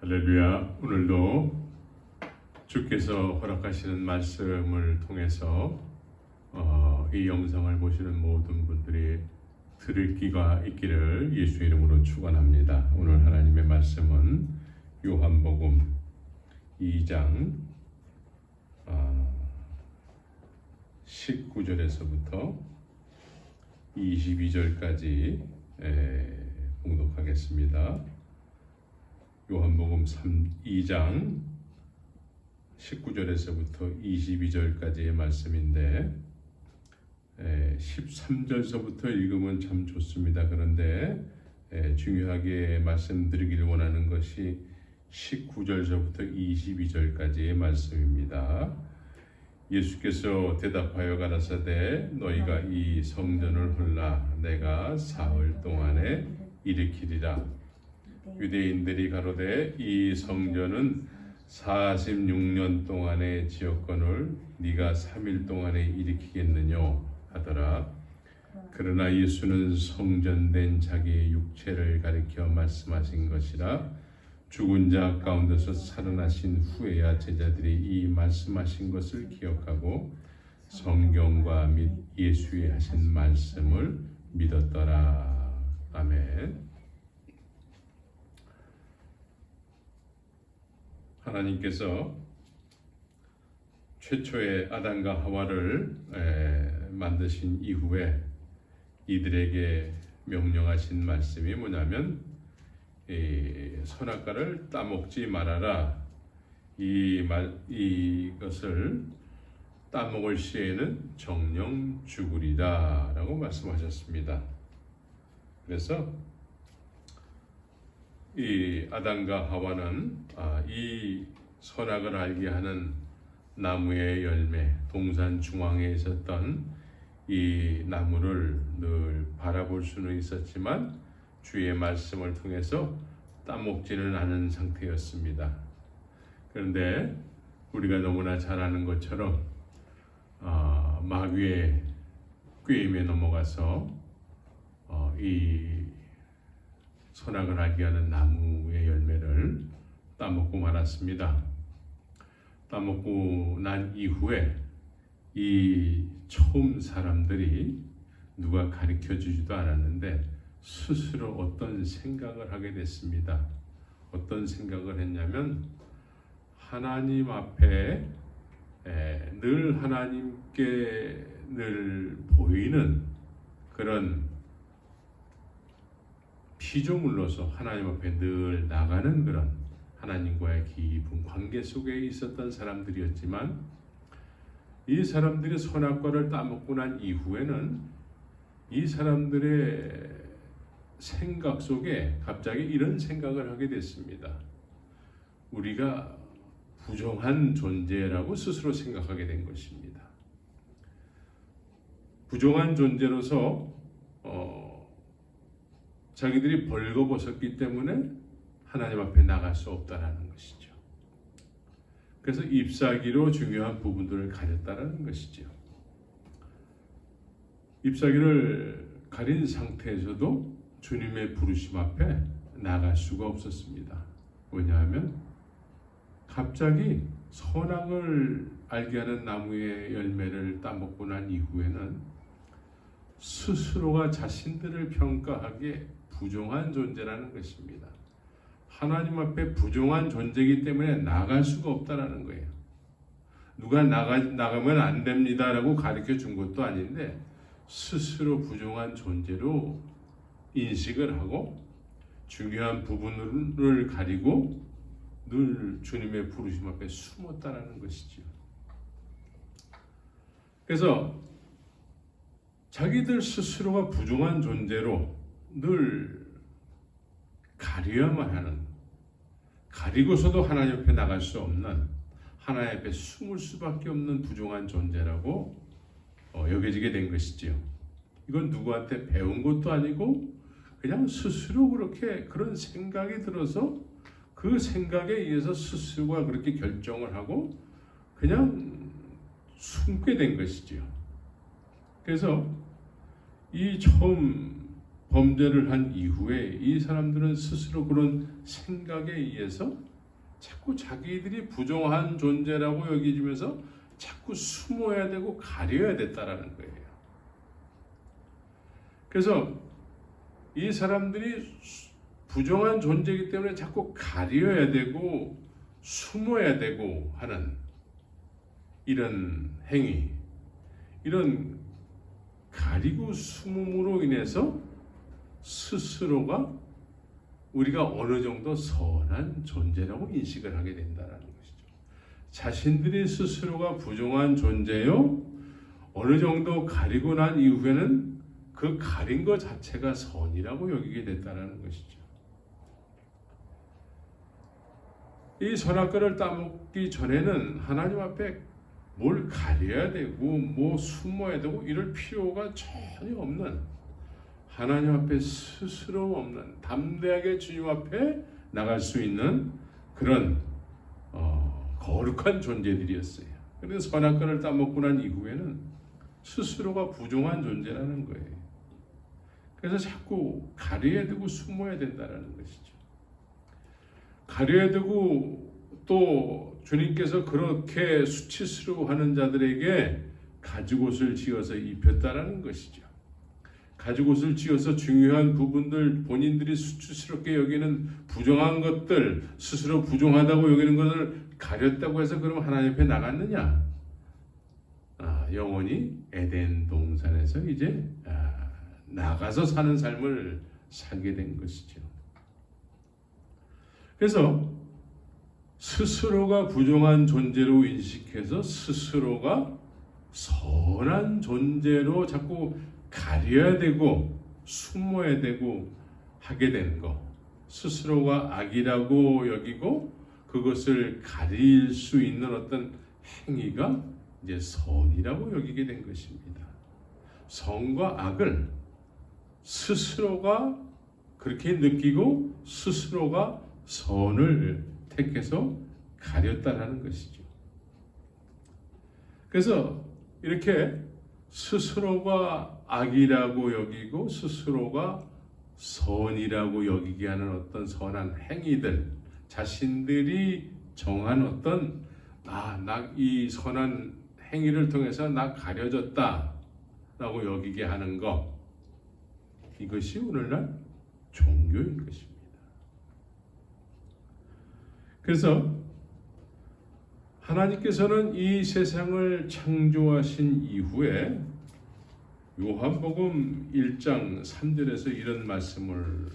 할렐루야. 오늘도 주께서 허락하시는 말씀을 통해서 이 영상을 보시는 모든 분들이 들을 귀가 있기를 예수 이름으로 축원합니다. 오늘 하나님의 말씀은 요한복음 2장 19절에서부터 22절까지 봉독하겠습니다. 요한복음 2장 19절에서부터 22절까지의 말씀인데 13절서부터 읽으면 참 좋습니다. 그런데 중요하게 말씀드리기를 원하는 것이 19절서부터 22절까지의 말씀입니다. 예수께서 대답하여 가라사대 너희가 이 성전을 헐라 내가 사흘 동안에 일으키리라. 유대인들이 가로되 이 성전은 46년 동안의 지었거늘 네가 3일 동안에 일으키겠느냐 하더라. 그러나 예수는 성전된 자기의 육체를 가리켜 말씀하신 것이라. 죽은 자 가운데서 살아나신 후에야 제자들이 이 말씀하신 것을 기억하고 성경과 및 예수의 하신 말씀을 믿었더라. 아멘. 하나님께서 최초의 아담과 하와를 만드신 이후에 이들에게 명령하신 말씀이 뭐냐면 선악과를 따먹지 말아라. 이것을 따먹을 시에는 정령 죽으리라 라고 말씀하셨습니다. 그래서 이 아담과 하와는 이 선악을 알게 하는 나무의 열매, 동산 중앙에 있었던 이 나무를 늘 바라볼 수는 있었지만 주의 말씀을 통해서 따먹지는 않은 상태였습니다. 그런데 우리가 너무나 잘 아는 것처럼 마귀의 꾀임에 넘어가서 이 선악을 알게 하는 나무의 열매를 따먹고 말았습니다. 따먹고 난 이후에 이 처음 사람들이 누가 가르쳐 주지도 않았는데 스스로 어떤 생각을 하게 됐습니다. 어떤 생각을 했냐면 하나님 앞에 늘 하나님께 늘 보이는 그런 피조물로서 하나님 앞에 늘 나가는 그런 하나님과의 깊은 관계 속에 있었던 사람들이었지만 이 사람들이 선악과를 따먹고 난 이후에는 이 사람들의 생각 속에 갑자기 이런 생각을 하게 됐습니다. 우리가 부정한 존재라고 스스로 생각하게 된 것입니다. 부정한 존재로서 자기들이 벌거벗었기 때문에 하나님 앞에 나갈 수 없다라는 것이죠. 그래서 잎사귀로 중요한 부분들을 가렸다라는 것이죠. 잎사귀를 가린 상태에서도 주님의 부르심 앞에 나갈 수가 없었습니다. 왜냐하면 갑자기 선악을 알게 하는 나무의 열매를 따먹고 난 이후에는 스스로가 자신들을 평가하기에 부정한 존재라는 것입니다. 하나님 앞에 부정한 존재이기 때문에 나갈 수가 없다라는 거예요. 누가 나가면 안 됩니다라고 가르쳐 준 것도 아닌데 스스로 부정한 존재로 인식을 하고 중요한 부분을 가리고 늘 주님의 부르심 앞에 숨었다라는 것이죠. 그래서 자기들 스스로가 부정한 존재로 늘 가려야만 하는, 가리고서도 하나님 앞에 나갈 수 없는, 하나님 앞에 숨을 수밖에 없는 부정한 존재라고 여겨지게 된 것이지요. 이건 누구한테 배운 것도 아니고 그냥 스스로 그런 생각이 들어서 그 생각에 의해서 스스로가 그렇게 결정을 하고 그냥 숨게 된 것이지요. 그래서 이 처음 범죄를 한 이후에 이 사람들은 스스로 그런 생각에 의해서 자꾸 자기들이 부정한 존재라고 여기지면서 자꾸 숨어야 되고 가려야 됐다라는 거예요. 그래서 이 사람들이 부정한 존재이기 때문에 자꾸 가려야 되고 숨어야 되고 하는 이런 행위, 이런 가리고 숨음으로 인해서 스스로가 우리가 어느 정도 선한 존재라고 인식을 하게 된다는 것이죠. 자신들이 스스로가 부정한 존재요, 어느 정도 가리고 난 이후에는 그 가린 것 자체가 선이라고 여기게 됐다는 것이죠. 이 선악과를 따먹기 전에는 하나님 앞에 뭘 가려야 되고 뭐 숨어야 되고 이럴 필요가 전혀 없는, 하나님 앞에 스스럼 없는 담대하게 주님 앞에 나갈 수 있는 그런 거룩한 존재들이었어요. 그래서 선악과를 따먹고 난 이후에는 스스로가 부정한 존재라는 거예요. 그래서 자꾸 가려야 되고 숨어야 된다는 것이죠. 가려야 되고 또 주님께서 그렇게 수치스러워하는 자들에게 가죽옷을 지어서 입혔다라는 것이죠. 가죽옷을 지어서 중요한 부분들, 본인들이 수치스럽게 여기는 부정한 것들, 스스로 부정하다고 여기는 것을 가렸다고 해서 그럼 하나님 앞에 나갔느냐? 영원히 에덴 동산에서 이제 나가서 사는 삶을 살게 된 것이죠. 그래서 스스로가 부정한 존재로 인식해서 스스로가 선한 존재로 자꾸 가려야 되고 숨어야 되고 하게 된 것, 스스로가 악이라고 여기고 그것을 가릴 수 있는 어떤 행위가 이제 선이라고 여기게 된 것입니다. 선과 악을 스스로가 그렇게 느끼고 스스로가 선을 택해서 가렸다라는 것이죠. 그래서 이렇게 스스로가 악이라고 여기고 스스로가 선이라고 여기게 하는 어떤 선한 행위들, 자신들이 정한 어떤 이 선한 행위를 통해서 나 가려졌다 라고 여기게 하는 것, 이것이 오늘날 종교인 것입니다. 그래서 하나님께서는 이 세상을 창조하신 이후에 요한복음 1장 3절에서 이런 말씀을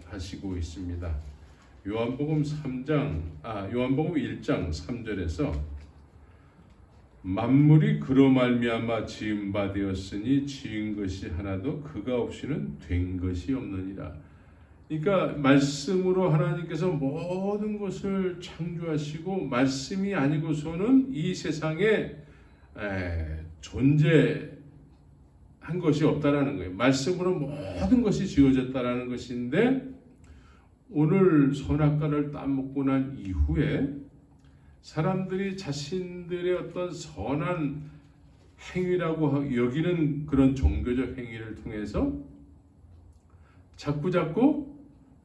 하시고 있습니다. 요한복음 1장 3절에서 만물이 그로 말미암아 지은 바 되었으니 지은 것이 하나도 그가 없이는 된 것이 없느니라. 그러니까 말씀으로 하나님께서 모든 것을 창조하시고 말씀이 아니고서는 이 세상에 존재한 것이 없다라는 거예요. 말씀으로 모든 것이 지어졌다라는 것인데, 오늘 선악과를 따먹고 난 이후에 사람들이 자신들의 어떤 선한 행위라고 여기는 그런 종교적 행위를 통해서 자꾸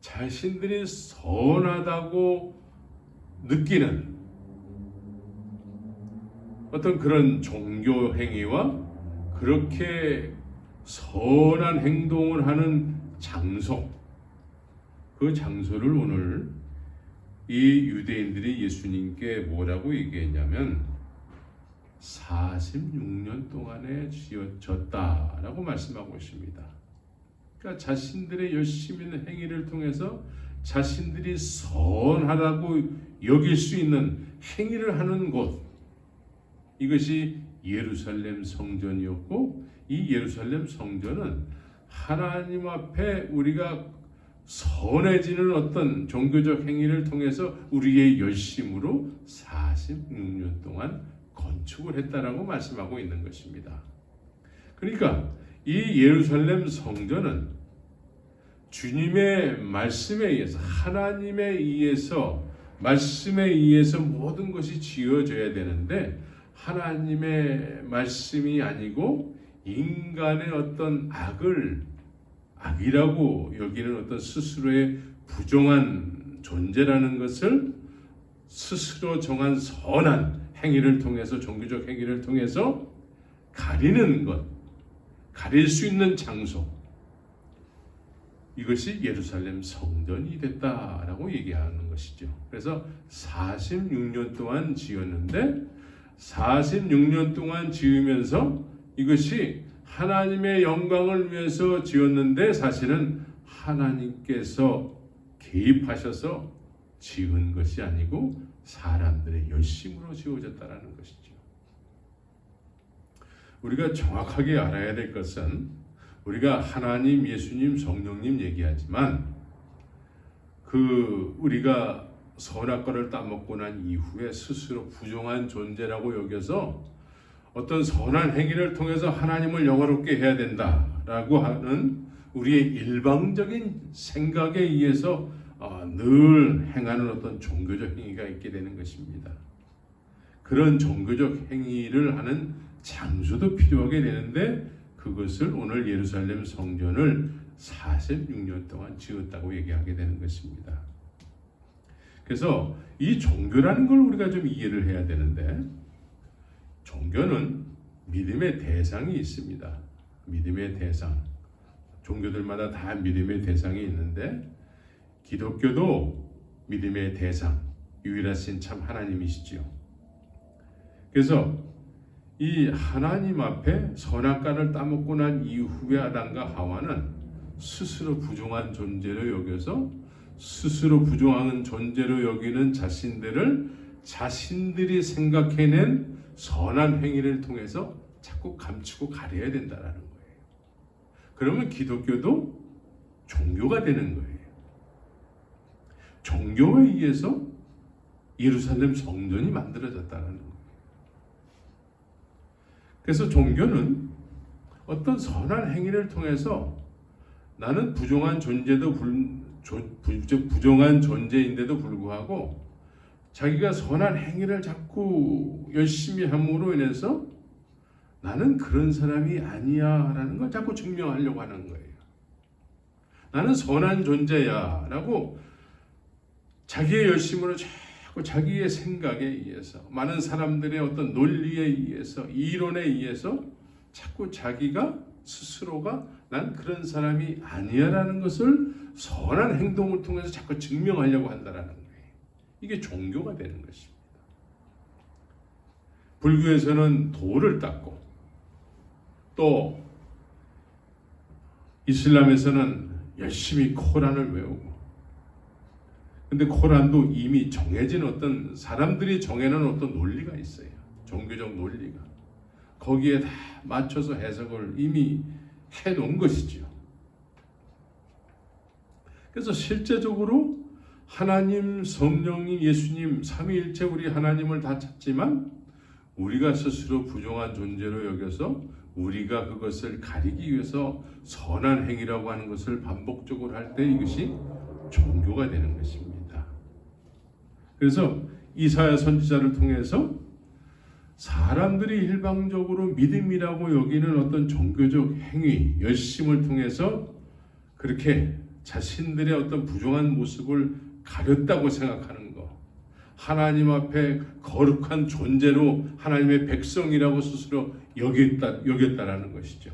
자신들이 선하다고 느끼는 어떤 그런 종교 행위와 그렇게 선한 행동을 하는 장소, 그 장소를 오늘 이 유대인들이 예수님께 뭐라고 얘기했냐면 46년 동안에 지어졌다라고 말씀하고 있습니다. 그러니까 자신들의 열심히 있는 행위를 통해서 자신들이 선하다고 여길 수 있는 행위를 하는 곳, 이것이 예루살렘 성전이었고, 이 예루살렘 성전은 하나님 앞에 우리가 선해지는 어떤 종교적 행위를 통해서 우리의 열심으로 46년 동안 건축을 했다라고 말씀하고 있는 것입니다. 그러니까 이 예루살렘 성전은 주님의 말씀에 의해서, 하나님에 의해서, 말씀에 의해서 모든 것이 지어져야 되는데, 하나님의 말씀이 아니고 인간의 어떤 악이라고 여기는 어떤 스스로의 부정한 존재라는 것을 스스로 정한 선한 행위를 통해서, 종교적 행위를 통해서 가리는 것, 가릴 수 있는 장소, 이것이 예루살렘 성전이 됐다라고 얘기하는 것이죠. 그래서 46년 동안 지었는데 46년 동안 지으면서 이것이 하나님의 영광을 위해서 지었는데 사실은 하나님께서 개입하셔서 지은 것이 아니고 사람들의 열심으로 지어졌다는 것이죠. 우리가 정확하게 알아야 될 것은, 우리가 하나님, 예수님, 성령님 얘기하지만 우리가 선악과를 따먹고 난 이후에 스스로 부정한 존재라고 여겨서 어떤 선한 행위를 통해서 하나님을 영화롭게 해야 된다라고 하는 우리의 일방적인 생각에 의해서 늘 행하는 어떤 종교적 행위가 있게 되는 것입니다. 그런 종교적 행위를 하는 장소도 필요하게 되는데, 그것을 오늘 예루살렘 성전을 46년 동안 지었다고 얘기하게 되는 것입니다. 그래서 이 종교라는 걸 우리가 좀 이해를 해야 되는데, 종교는 믿음의 대상이 있습니다. 믿음의 대상. 종교들마다 다 믿음의 대상이 있는데, 기독교도 믿음의 대상, 유일하신 참 하나님이시지요. 그래서 이 하나님 앞에 선악과를 따먹고 난 이후에 아담과 하와는 스스로 부정한 존재로 여겨서, 스스로 부정한 존재로 여기는 자신들을 자신들이 생각해낸 선한 행위를 통해서 자꾸 감추고 가려야 된다는 거예요. 그러면 기독교도 종교가 되는 거예요. 종교에 의해서 예루살렘 성전이 만들어졌다는 거예요. 그래서 종교는 어떤 선한 행위를 통해서 나는 부정한 존재인데도 불구하고 자기가 선한 행위를 자꾸 열심히 함으로 인해서 나는 그런 사람이 아니야 라는 걸 자꾸 증명하려고 하는 거예요. 나는 선한 존재야 라고 자기의 열심으로 자꾸 자기의 생각에 의해서, 많은 사람들의 어떤 논리에 의해서, 이론에 의해서 자꾸 자기가 스스로가 난 그런 사람이 아니야 라는 것을 선한 행동을 통해서 자꾸 증명하려고 한다는 거예요. 이게 종교가 되는 것입니다. 불교에서는 도를 닦고, 또 이슬람에서는 열심히 코란을 외우고, 근데 코란도 이미 정해진 어떤 사람들이 정해놓은 어떤 논리가 있어요. 종교적 논리가. 거기에 다 맞춰서 해석을 이미 해놓은 것이죠. 그래서 실제적으로 하나님, 성령님, 예수님, 삼위일체 우리 하나님을 다 찾지만 우리가 스스로 부정한 존재로 여겨서 우리가 그것을 가리기 위해서 선한 행위라고 하는 것을 반복적으로 할 때 이것이 종교가 되는 것입니다. 그래서 이사야 선지자를 통해서 사람들이 일방적으로 믿음이라고 여기는 어떤 종교적 행위, 열심을 통해서 그렇게 자신들의 어떤 부정한 모습을 가렸다고 생각하는 것, 하나님 앞에 거룩한 존재로 하나님의 백성이라고 스스로 여겼다라는 것이죠.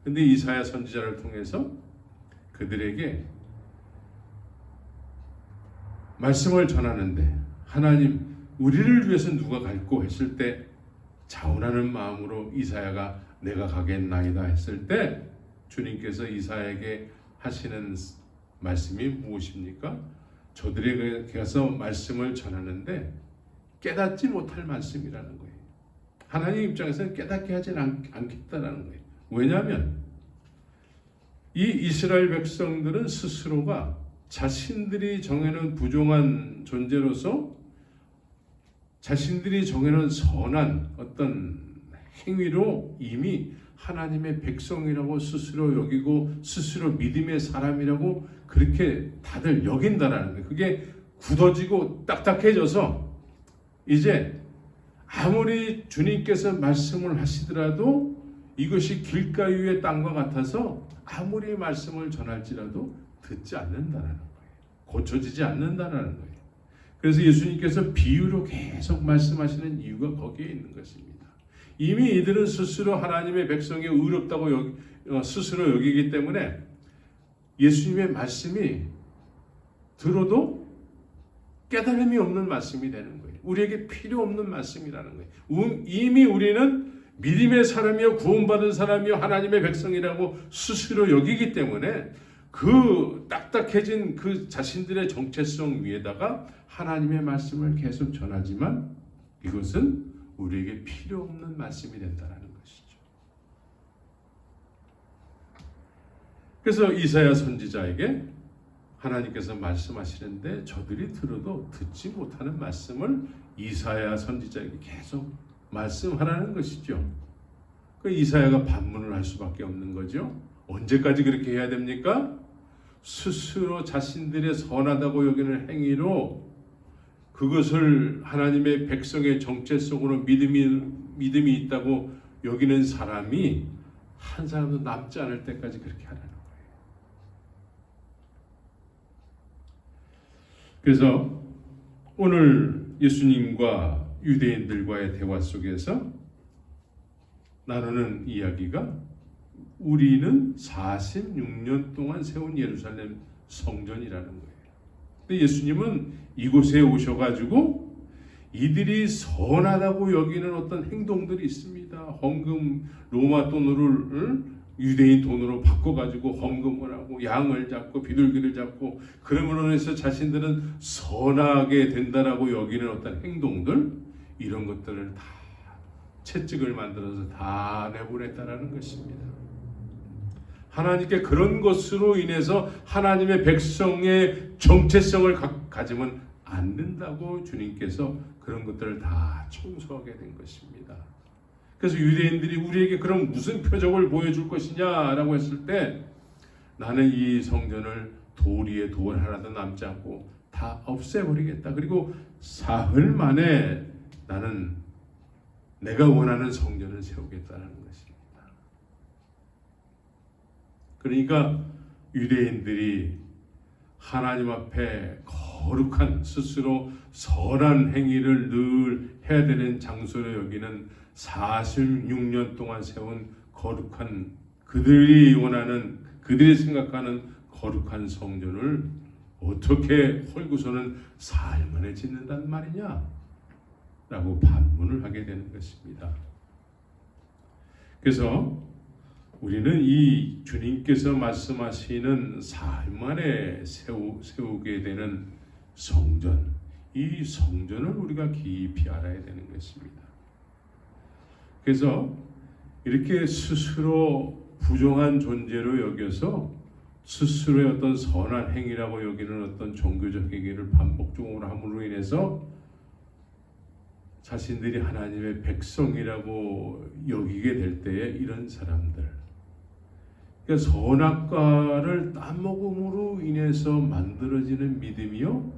근데 이사야 선지자를 통해서 그들에게 말씀을 전하는데, 하나님 우리를 위해서 누가 갈고 했을 때 자원하는 마음으로 이사야가 내가 가겠나이다 했을 때 주님께서 이사야에게 하시는 말씀이 무엇입니까? 저들에게 가서 말씀을 전하는데 깨닫지 못할 말씀이라는 거예요. 하나님 입장에서는 깨닫게 하지 않겠다라는 거예요. 왜냐하면 이 이스라엘 백성들은 스스로가 자신들이 정해놓은 부정한 존재로서 자신들이 정해놓은 선한 어떤 행위로 이미 하나님의 백성이라고 스스로 여기고 스스로 믿음의 사람이라고 그렇게 다들 여긴다라는 거예요. 그게 굳어지고 딱딱해져서 이제 아무리 주님께서 말씀을 하시더라도 이것이 길가유의 땅과 같아서 아무리 말씀을 전할지라도 듣지 않는다는 거예요. 고쳐지지 않는다는 거예요. 그래서 예수님께서 비유로 계속 말씀하시는 이유가 거기에 있는 것입니다. 이미 이들은 스스로 하나님의 백성이 의롭다고 스스로 여기기 때문에 예수님의 말씀이 들어도 깨달음이 없는 말씀이 되는 거예요. 우리에게 필요 없는 말씀이라는 거예요. 이미 우리는 믿음의 사람이요 구원받은 사람이요 하나님의 백성이라고 스스로 여기기 때문에 그 딱딱해진 그 자신들의 정체성 위에다가 하나님의 말씀을 계속 전하지만 이것은 우리에게 필요 없는 말씀이 된다는 것이죠. 그래서 이사야 선지자에게 하나님께서 말씀하시는데 저들이 들어도 듣지 못하는 말씀을 이사야 선지자에게 계속 말씀하라는 것이죠. 그 이사야가 반문을 할 수밖에 없는 거죠. 언제까지 그렇게 해야 됩니까? 스스로 자신들의 선하다고 여기는 행위로 그것을 하나님의 백성의 정체성으로 믿음이 있다고 여기는 사람이 한 사람도 남지 않을 때까지 그렇게 하라는 거예요. 그래서 오늘 예수님과 유대인들과의 대화 속에서 나누는 이야기가 우리는 46년 동안 세운 예루살렘 성전이라는 거예요. 근데 예수님은 이곳에 오셔가지고 이들이 선하다고 여기는 어떤 행동들이 있습니다. 헌금 로마 돈으로 유대인 돈으로 바꿔가지고 헌금을 하고 양을 잡고 비둘기를 잡고 그러므로 해서 자신들은 선하게 된다라고 여기는 어떤 행동들 이런 것들을 다 채찍을 만들어서 다 내보냈다라는 것입니다. 하나님께 그런 것으로 인해서 하나님의 백성의 정체성을 가지면 안 된다고 주님께서 그런 것들을 다 청소하게 된 것입니다. 그래서 유대인들이 우리에게 그럼 무슨 표적을 보여줄 것이냐라고 했을 때 나는 이 성전을 돌 위에 돌 하나도 남지 않고 다 없애버리겠다. 그리고 사흘 만에 나는 내가 원하는 성전을 세우겠다는 것입니다. 그러니까 유대인들이 하나님 앞에 거룩한 스스로 선한 행위를 늘 해야 되는 장소로 여기는 46년 동안 세운 거룩한 그들이 원하는 그들이 생각하는 거룩한 성전을 어떻게 헐고서는 사흘 만에 짓는단 말이냐 라고 반문을 하게 되는 것입니다. 그래서 우리는 이 주님께서 말씀하시는 사흘 만에 세우게 되는 성전, 이 성전을 우리가 깊이 알아야 되는 것입니다. 그래서 이렇게 스스로 부정한 존재로 여겨서 스스로의 어떤 선한 행위라고 여기는 어떤 종교적 행위를 반복적으로 함으로 인해서 자신들이 하나님의 백성이라고 여기게 될 때에 이런 사람들, 그러니까 선악과를 따먹음으로 인해서 만들어지는 믿음이요,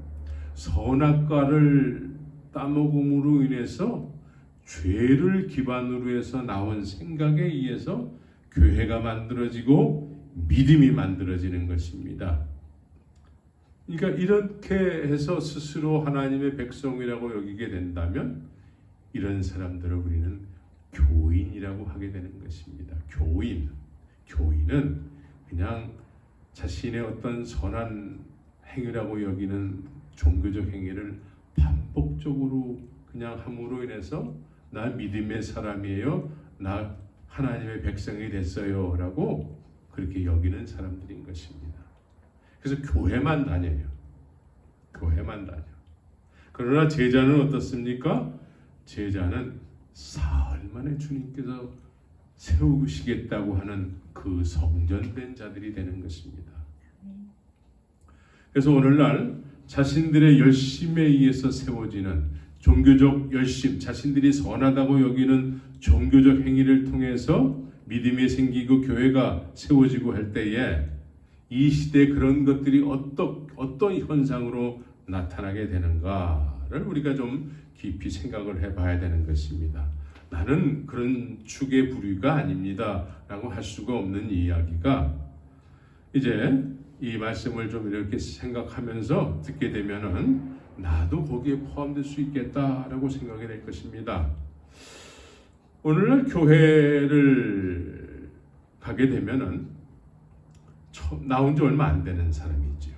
선악과를 따먹음으로 인해서 죄를 기반으로 해서 나온 생각에 의해서 교회가 만들어지고 믿음이 만들어지는 것입니다. 그러니까 이렇게 해서 스스로 하나님의 백성이라고 여기게 된다면 이런 사람들을 우리는 교인이라고 하게 되는 것입니다. 교인은 그냥 자신의 어떤 선한 행위라고 여기는 종교적 행위를 반복적으로 그냥 함으로 인해서 나 믿음의 사람이에요, 나 하나님의 백성이 됐어요 라고 그렇게 여기는 사람들인 것입니다. 그래서 교회만 다녀요. 그러나 제자는 어떻습니까? 제자는 사흘 만에 주님께서 세우시겠다고 하는 그 성전된 자들이 되는 것입니다. 그래서 오늘날 자신들의 열심에 의해서 세워지는 종교적 열심, 자신들이 선하다고 여기는 종교적 행위를 통해서 믿음이 생기고 교회가 세워지고 할 때에 이 시대에 그런 것들이 어떤 현상으로 나타나게 되는가를 우리가 좀 깊이 생각을 해봐야 되는 것입니다. 나는 그런 축의 부류가 아닙니다 라고 할 수가 없는 이야기가 이제 이 말씀을 좀 이렇게 생각하면서 듣게 되면은 나도 거기에 포함될 수 있겠다라고 생각이 될 것입니다. 오늘날 교회를 가게 되면은 나온 지 얼마 안 되는 사람이 있죠.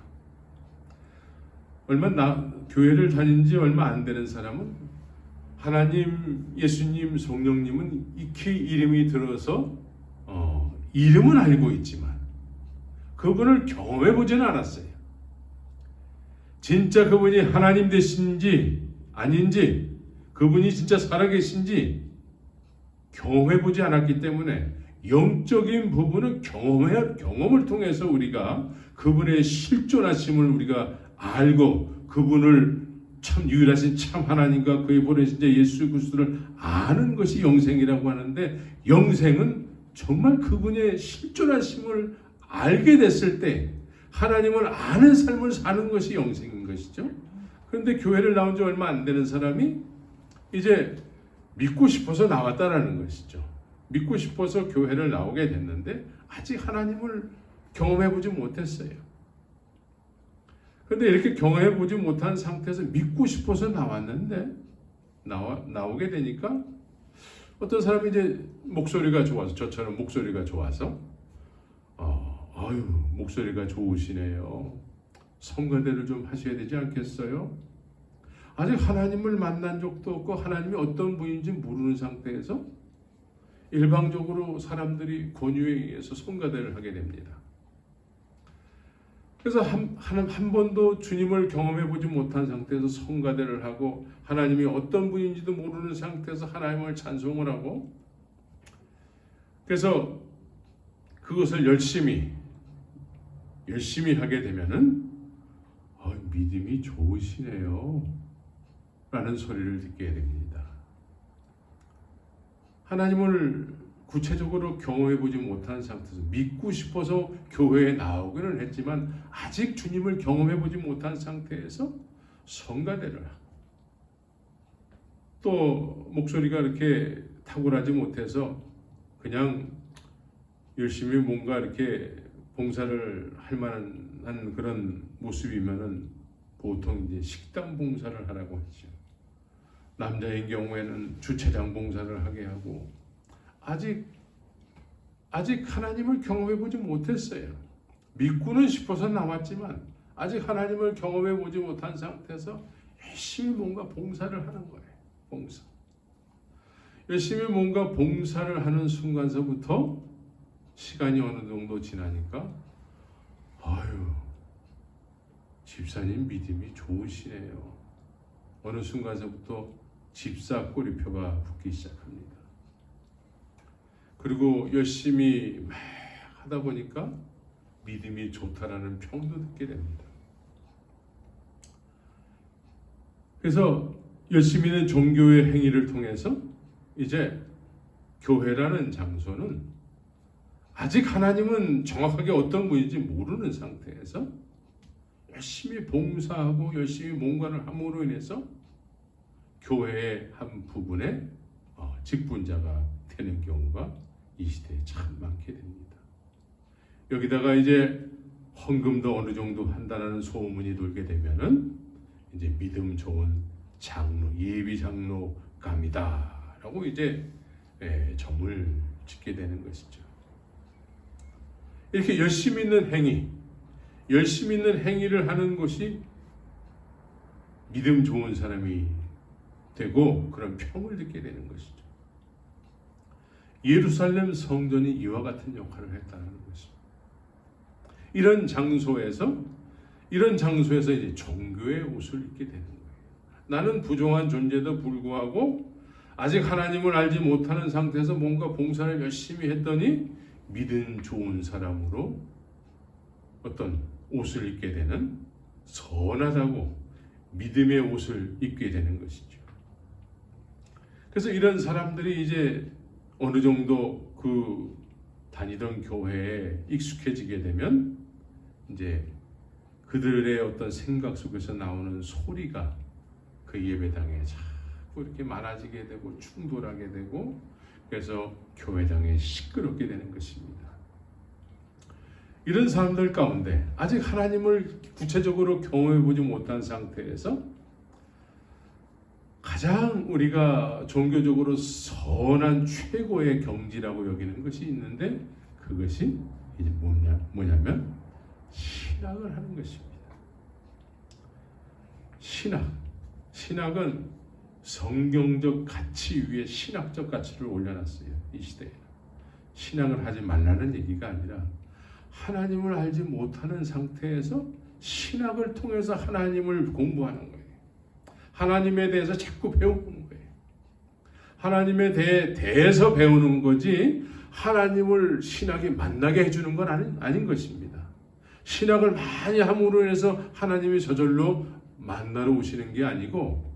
교회를 다닌 지 얼마 안 되는 사람은 하나님, 예수님, 성령님은 익히 이름이 들어서 이름은 알고 있지만 그분을 경험해 보지는 않았어요. 진짜 그분이 하나님 되신지 아닌지, 그분이 진짜 살아계신지 경험해 보지 않았기 때문에 영적인 부분은 경험을 통해서 우리가 그분의 실존하심을 우리가 알고 그분을 참 유일하신 참 하나님과 그의 보내신 자 예수 그리스도를 아는 것이 영생이라고 하는데, 영생은 정말 그분의 실존하심을 알게 됐을 때 하나님을 아는 삶을 사는 것이 영생인 것이죠. 그런데 교회를 나온 지 얼마 안 되는 사람이 이제 믿고 싶어서 나왔다라는 것이죠. 믿고 싶어서 교회를 나오게 됐는데 아직 하나님을 경험해보지 못했어요. 그런데 이렇게 경험해보지 못한 상태에서 믿고 싶어서 나왔는데 나오게 되니까 어떤 사람이 이제 목소리가 좋아서, 저처럼 목소리가 좋아서 목소리가 좋으시네요. 성가대를 좀 하셔야 되지 않겠어요? 아직 하나님을 만난 적도 없고 하나님이 어떤 분인지 모르는 상태에서 일방적으로 사람들이 권유에 의해서 성가대를 하게 됩니다. 그래서 한 번도 주님을 경험해 보지 못한 상태에서 성가대를 하고 하나님이 어떤 분인지도 모르는 상태에서 하나님을 찬송을 하고, 그래서 그것을 열심히 하게 되면은 믿음이 좋으시네요 라는 소리를 듣게 됩니다. 하나님을 구체적으로 경험해 보지 못한 상태에서 믿고 싶어서 교회에 나오기는 했지만 아직 주님을 경험해 보지 못한 상태에서 성가대를 하고, 또 목소리가 이렇게 탁월하지 못해서 그냥 열심히 뭔가 이렇게 봉사를 할 만한 그런 모습이면은 보통 이제 식당 봉사를 하라고 하죠. 남자인 경우에는 주차장 봉사를 하게 하고, 아직 하나님을 경험해 보지 못했어요. 믿고는 싶어서 나왔지만 아직 하나님을 경험해 보지 못한 상태에서 열심히 뭔가 봉사를 하는 거예요. 봉사. 열심히 뭔가 봉사를 하는 순간서부터 시간이 어느 정도 지나니까 집사님 믿음이 좋으시네요. 어느 순간서부터 집사 꼬리표가 붙기 시작합니다. 그리고 열심히 막 하다 보니까 믿음이 좋다라는 평도 듣게 됩니다. 그래서 열심히 있는 종교의 행위를 통해서 이제 교회라는 장소는 아직 하나님은 정확하게 어떤 분인지 모르는 상태에서 열심히 봉사하고 열심히 뭔가를 함으로 인해서 교회의 한 부분에 직분자가 되는 경우가 이 시대에 참 많게 됩니다. 여기다가 이제 헌금도 어느 정도 한다는 소문이 돌게 되면은 이제 믿음 좋은 장로, 예비 장로감이다라고 이제 점을 짓게 되는 것이죠. 이렇게 열심히 있는 행위를 하는 것이 믿음 좋은 사람이 되고 그런 평을 듣게 되는 것이죠. 예루살렘 성전이 이와 같은 역할을 했다는 것입니다. 이런 장소에서 이제 종교의 옷을 입게 되는 거예요. 나는 부정한 존재도 불구하고 아직 하나님을 알지 못하는 상태에서 뭔가 봉사를 열심히 했더니 믿음 좋은 사람으로 어떤 옷을 입게 되는, 선하다고 믿음의 옷을 입게 되는 것이죠. 그래서 이런 사람들이 이제 어느 정도 그 다니던 교회에 익숙해지게 되면 이제 그들의 어떤 생각 속에서 나오는 소리가 그 예배당에 자꾸 이렇게 많아지게 되고 충돌하게 되고 그래서 교회당에 시끄럽게 되는 것입니다. 이런 사람들 가운데 아직 하나님을 구체적으로 경험해 보지 못한 상태에서 가장 우리가 종교적으로 선한 최고의 경지라고 여기는 것이 있는데 그것이 이제 뭐냐면 신학을 하는 것입니다. 신학은 성경적 가치 위에 신학적 가치를 올려놨어요. 이 시대에 신학을 하지 말라는 얘기가 아니라 하나님을 알지 못하는 상태에서 신학을 통해서 하나님을 공부하는 거예요. 하나님에 대해서 자꾸 배우는 거예요. 하나님에 대해서 배우는 거지 하나님을 신학이 만나게 해주는 건 아닌 것입니다. 신학을 많이 함으로 인해서 하나님이 저절로 만나러 오시는 게 아니고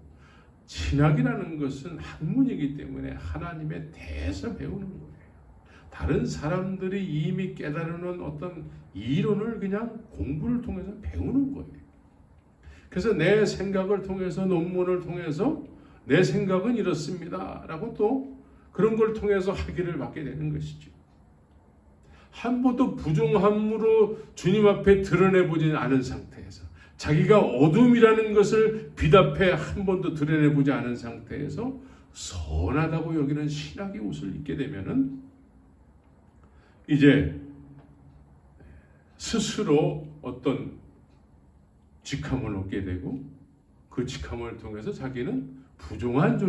신학이라는 것은 학문이기 때문에 하나님에 대해서 배우는 거예요. 다른 사람들이 이미 깨달은 어떤 이론을 그냥 공부를 통해서 배우는 거예요. 그래서 내 생각을 통해서 논문을 통해서 내 생각은 이렇습니다 라고 또 그런 걸 통해서 학위를 받게 되는 것이죠. 한 번도 부정함으로 주님 앞에 드러내보지 않은 상태에서 자기가 어둠이라는 것을 빛 앞에 한 번도 드러내보지 않은 상태에서 선하다고 여기는 신학의 옷을 입게 되면은 이제 스스로 어떤 직함을 얻게 되고 그 직함을 통해서 자기는 부정한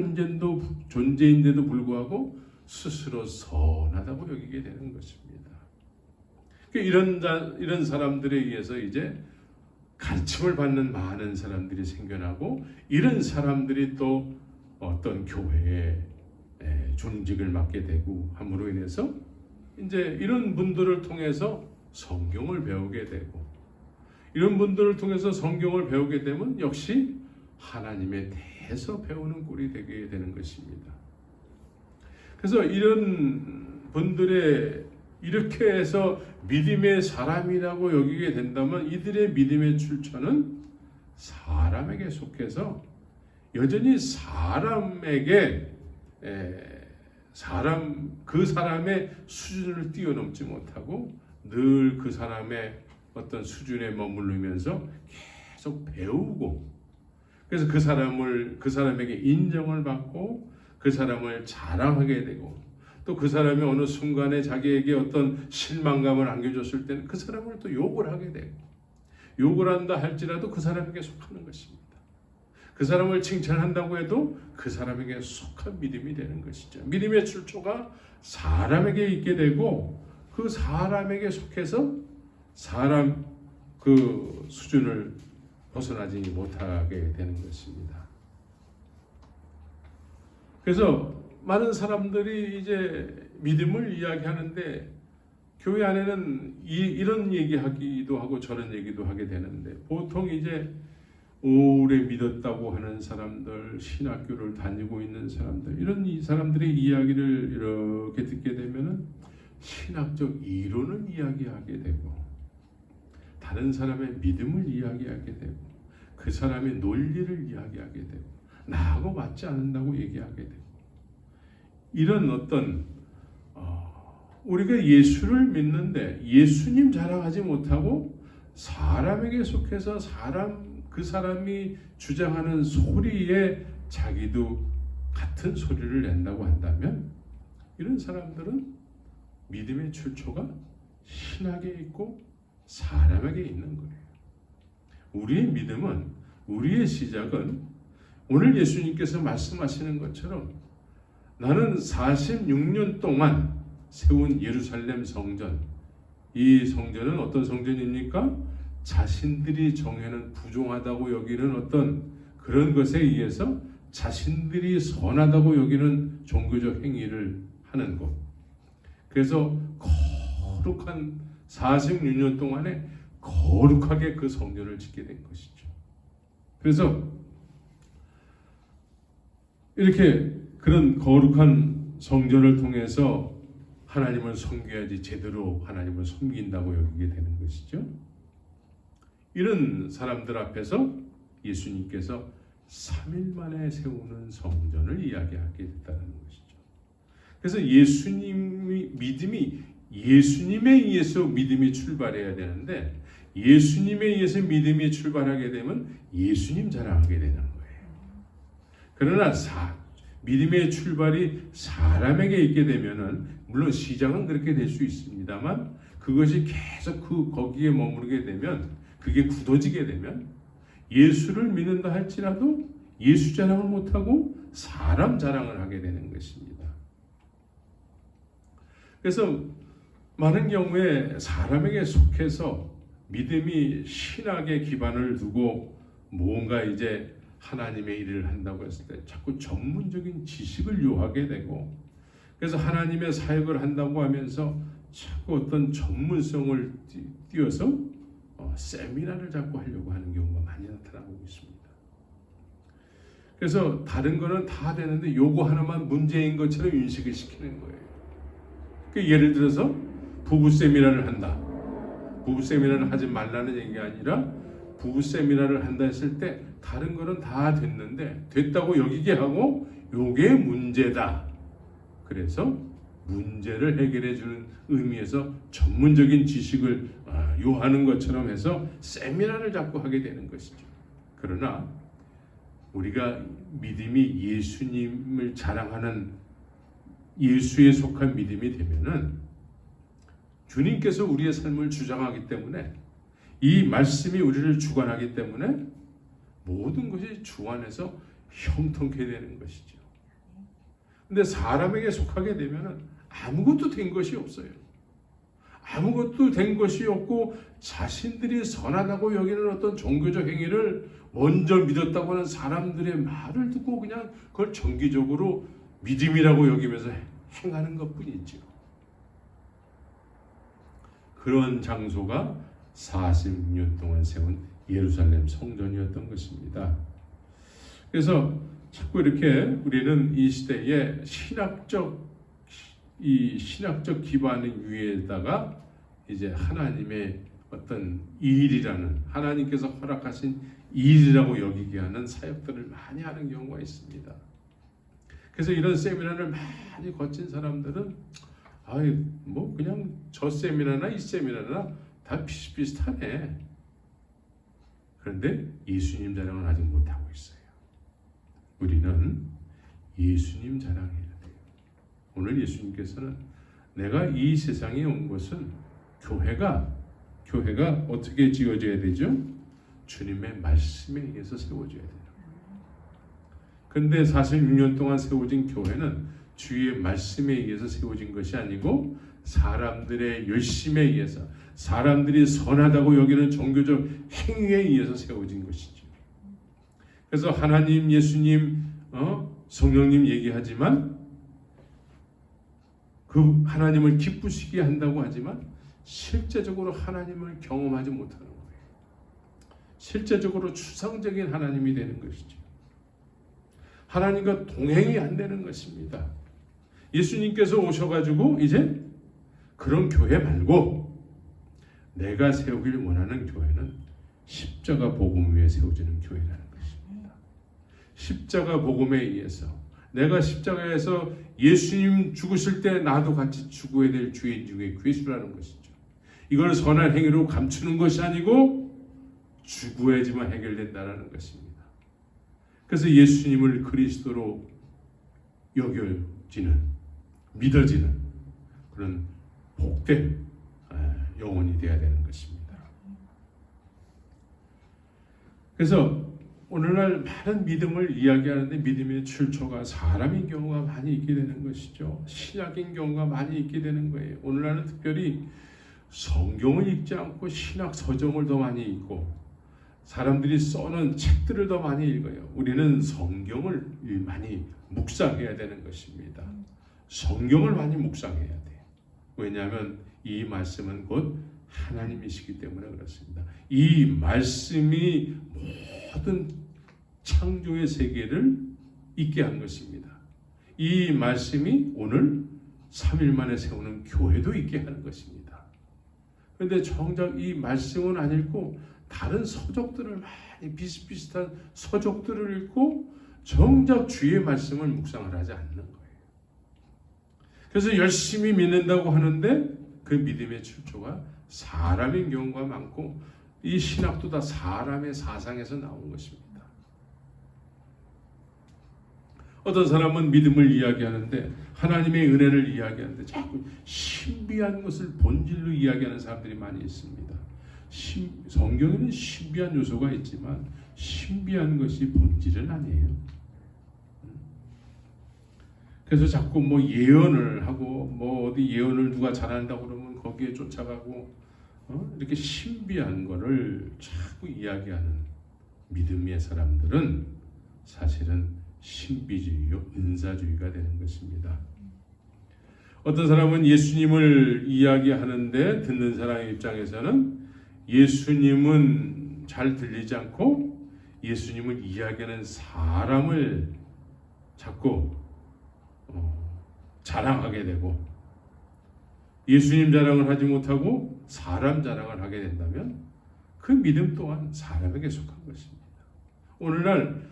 존재인데도 불구하고 스스로 선하다고 여기게 되는 것입니다. 이런 사람들에 의해서 이제 가르침을 받는 많은 사람들이 생겨나고 이런 사람들이 또 어떤 교회에 존직을 맡게 되고 함으로 인해서 이제 이런 분들을 통해서 성경을 배우게 되고 이런 분들을 통해서 성경을 배우게 되면 역시 하나님에 대해서 배우는 꼴이 되게 되는 것입니다. 그래서 이런 분들의 이렇게 해서 믿음의 사람이라고 여기게 된다면 이들의 믿음의 출처는 사람에게 속해서 여전히 그 사람의 수준을 뛰어넘지 못하고 늘 그 사람의 어떤 수준에 머무르면서 계속 배우고 그래서 그 사람에게 인정을 받고 그 사람을 자랑하게 되고 또 그 사람이 어느 순간에 자기에게 어떤 실망감을 안겨줬을 때는 그 사람을 또 욕을 하게 되고 욕을 한다 할지라도 그 사람에게 속하는 것입니다. 그 사람을 칭찬한다고 해도 그 사람에게 속한 믿음이 되는 것이죠. 믿음의 출처가 사람에게 있게 되고 그 사람에게 속해서 사람 그 수준을 벗어나지 못하게 되는 것입니다. 그래서 많은 사람들이 이제 믿음을 이야기하는데 교회 안에는 이런 얘기하기도 하고 저런 얘기도 하게 되는데 보통 이제 오래 믿었다고 하는 사람들, 신학교를 다니고 있는 사람들 이런 이 사람들의 이야기를 이렇게 듣게 되면은 신학적 이론을 이야기하게 되고 다른 사람의 믿음을 이야기하게 되고 그 사람의 논리를 이야기하게 되고 나하고 맞지 않는다고 얘기하게 되고 이런 어떤 우리가 예수를 믿는데 예수님 자랑하지 못하고 사람에게 속해서 그 사람이 주장하는 소리에 자기도 같은 소리를 낸다고 한다면 이런 사람들은 믿음의 출처가 신학에 있고 사람에게 있는 거예요. 우리의 믿음은 우리의 시작은 오늘 예수님께서 말씀하시는 것처럼 나는 46년 동안 세운 예루살렘 성전 이 성전은 어떤 성전입니까? 자신들이 정해는 부정하다고 여기는 어떤 그런 것에 의해서 자신들이 선하다고 여기는 종교적 행위를 하는 것 그래서 거룩한 46년 동안에 거룩하게 그 성전을 짓게 된 것이죠. 그래서 이렇게 그런 거룩한 성전을 통해서 하나님을 섬겨야지 제대로 하나님을 섬긴다고 여기게 되는 것이죠. 이런 사람들 앞에서 예수님께서 3일 만에 세우는 성전을 이야기하게 됐다는 것이죠. 그래서 예수님이 믿음이 예수님에 의해서 믿음이 출발해야 되는데 예수님에 의해서 믿음이 출발하게 되면 예수님 자랑하게 되는 거예요. 그러나 믿음의 출발이 사람에게 있게 되면은 물론 시작은 그렇게 될 수 있습니다만 그것이 계속 거기에 머무르게 되면 그게 굳어지게 되면 예수를 믿는다 할지라도 예수 자랑을 못하고 사람 자랑을 하게 되는 것입니다. 그래서 많은 경우에 사람에게 속해서 믿음이 신학에 기반을 두고 뭔가 이제 하나님의 일을 한다고 했을 때 자꾸 전문적인 지식을 요하게 되고 그래서 하나님의 사역을 한다고 하면서 자꾸 어떤 전문성을 띄어서 세미나를 자꾸 하려고 하는 경우가 많이 나타나고 있습니다. 그래서 다른 거는 다 되는데 요거 하나만 문제인 것처럼 인식을 시키는 거예요. 그러니까 예를 들어서 부부 세미나를 한다. 부부 세미나를 하지 말라는 얘기가 아니라 부부 세미나를 한다 했을 때 다른 거는 다 됐는데 됐다고 여기게 하고 요게 문제다. 그래서 문제를 해결해 주는 의미에서 전문적인 지식을 요하는 것처럼 해서 세미나를 자꾸 하게 되는 것이죠. 그러나 우리가 믿음이 예수님을 자랑하는 예수에 속한 믿음이 되면은 주님께서 우리의 삶을 주장하기 때문에 이 말씀이 우리를 주관하기 때문에 모든 것이 주 안에서 형통케 되는 것이죠. 근데 사람에게 속하게 되면은 아무것도 된 것이 없어요. 아무것도 된 것이 없고 자신들이 선하다고 여기는 어떤 종교적 행위를 먼저 믿었다고 하는 사람들의 말을 듣고 그냥 그걸 정기적으로 믿음이라고 여기면서 행하는 것뿐이죠. 그런 장소가 46년 동안 세운 예루살렘 성전이었던 것입니다. 그래서 자꾸 이렇게 우리는 이 시대에 신학적 기반 위에다가 이제 하나님의 어떤 일이라는 하나님께서 허락하신 일이라고 여기게 하는 사역들을 많이 하는 경우가 있습니다. 그래서 이런 세미나를 많이 거친 사람들은 뭐 그냥 저 세미나나 이 세미나나 다 비슷비슷하네. 그런데 예수님 자랑을 아직 못하고 있어요. 우리는 예수님 자랑해야 돼요. 오늘 예수님께서는 내가 이 세상에 온 것은 교회가 어떻게 지어져야 되죠? 주님의 말씀에 의해서 세워져야 돼요. 그런데 46년 동안 세워진 교회는 주의 말씀에 의해서 세워진 것이 아니고 사람들의 열심에 의해서 사람들이 선하다고 여기는 종교적 행위에 의해서 세워진 것이죠. 그래서 하나님, 예수님, 성령님 얘기하지만 그 하나님을 기쁘시게 한다고 하지만 실제적으로 하나님을 경험하지 못하는 거예요. 실제적으로 추상적인 하나님이 되는 것이죠. 하나님과 동행이 안 되는 것입니다. 예수님께서 오셔가지고 이제 그런 교회 말고 내가 세우길 원하는 교회는 십자가 복음 위에 세워지는 교회라는 것입니다. 십자가 복음에 의해서 내가 십자가에서 예수님 죽으실 때 나도 같이 죽어야 될 주인 중에 괴수라는 것이죠. 이걸 선한 행위로 감추는 것이 아니고 죽어야지만 해결된다는 것입니다. 그래서 예수님을 그리스도로 여겨지는 믿어지는 그런 복된 영혼이 되어야 되는 것입니다. 그래서 오늘날 많은 믿음을 이야기하는데 믿음의 출처가 사람인 경우가 많이 있게 되는 것이죠. 신학인 경우가 많이 있게 되는 거예요. 오늘날은 특별히 성경을 읽지 않고 신학 서적을 더 많이 읽고 사람들이 써놓은 책들을 더 많이 읽어요. 우리는 성경을 많이 묵상해야 되는 것입니다. 성경을 많이 묵상해야 돼요. 왜냐하면 이 말씀은 곧 하나님이시기 때문에 그렇습니다. 이 말씀이 모든 창조의 세계를 있게 한 것입니다. 이 말씀이 오늘 3일 만에 세우는 교회도 있게 하는 것입니다. 그런데 정작 이 말씀은 안 읽고 다른 서적들을 많이 비슷비슷한 서적들을 읽고 정작 주의 말씀을 묵상을 하지 않는 거예요. 그래서 열심히 믿는다고 하는데 그 믿음의 출처가 사람인 경우가 많고 이 신학도 다 사람의 사상에서 나온 것입니다. 어떤 사람은 믿음을 이야기하는데 하나님의 은혜를 이야기하는데 자꾸 신비한 것을 본질로 이야기하는 사람들이 많이 있습니다. 성경에는 신비한 요소가 있지만 신비한 것이 본질은 아니에요. 그래서 자꾸 뭐 예언을 하고 뭐 어디 예언을 누가 잘한다고 그러면 거기에 쫓아가고 이렇게 신비한 거를 자꾸 이야기하는 믿음의 사람들은 사실은 신비주의요, 은사주의가 되는 것입니다. 어떤 사람은 예수님을 이야기하는데 듣는 사람의 입장에서는 예수님은 잘 들리지 않고 예수님을 이야기하는 사람을 자꾸 자랑하게 되고 예수님 자랑을 하지 못하고 사람 자랑을 하게 된다면 그 믿음 또한 사람에게 속한 것입니다. 오늘날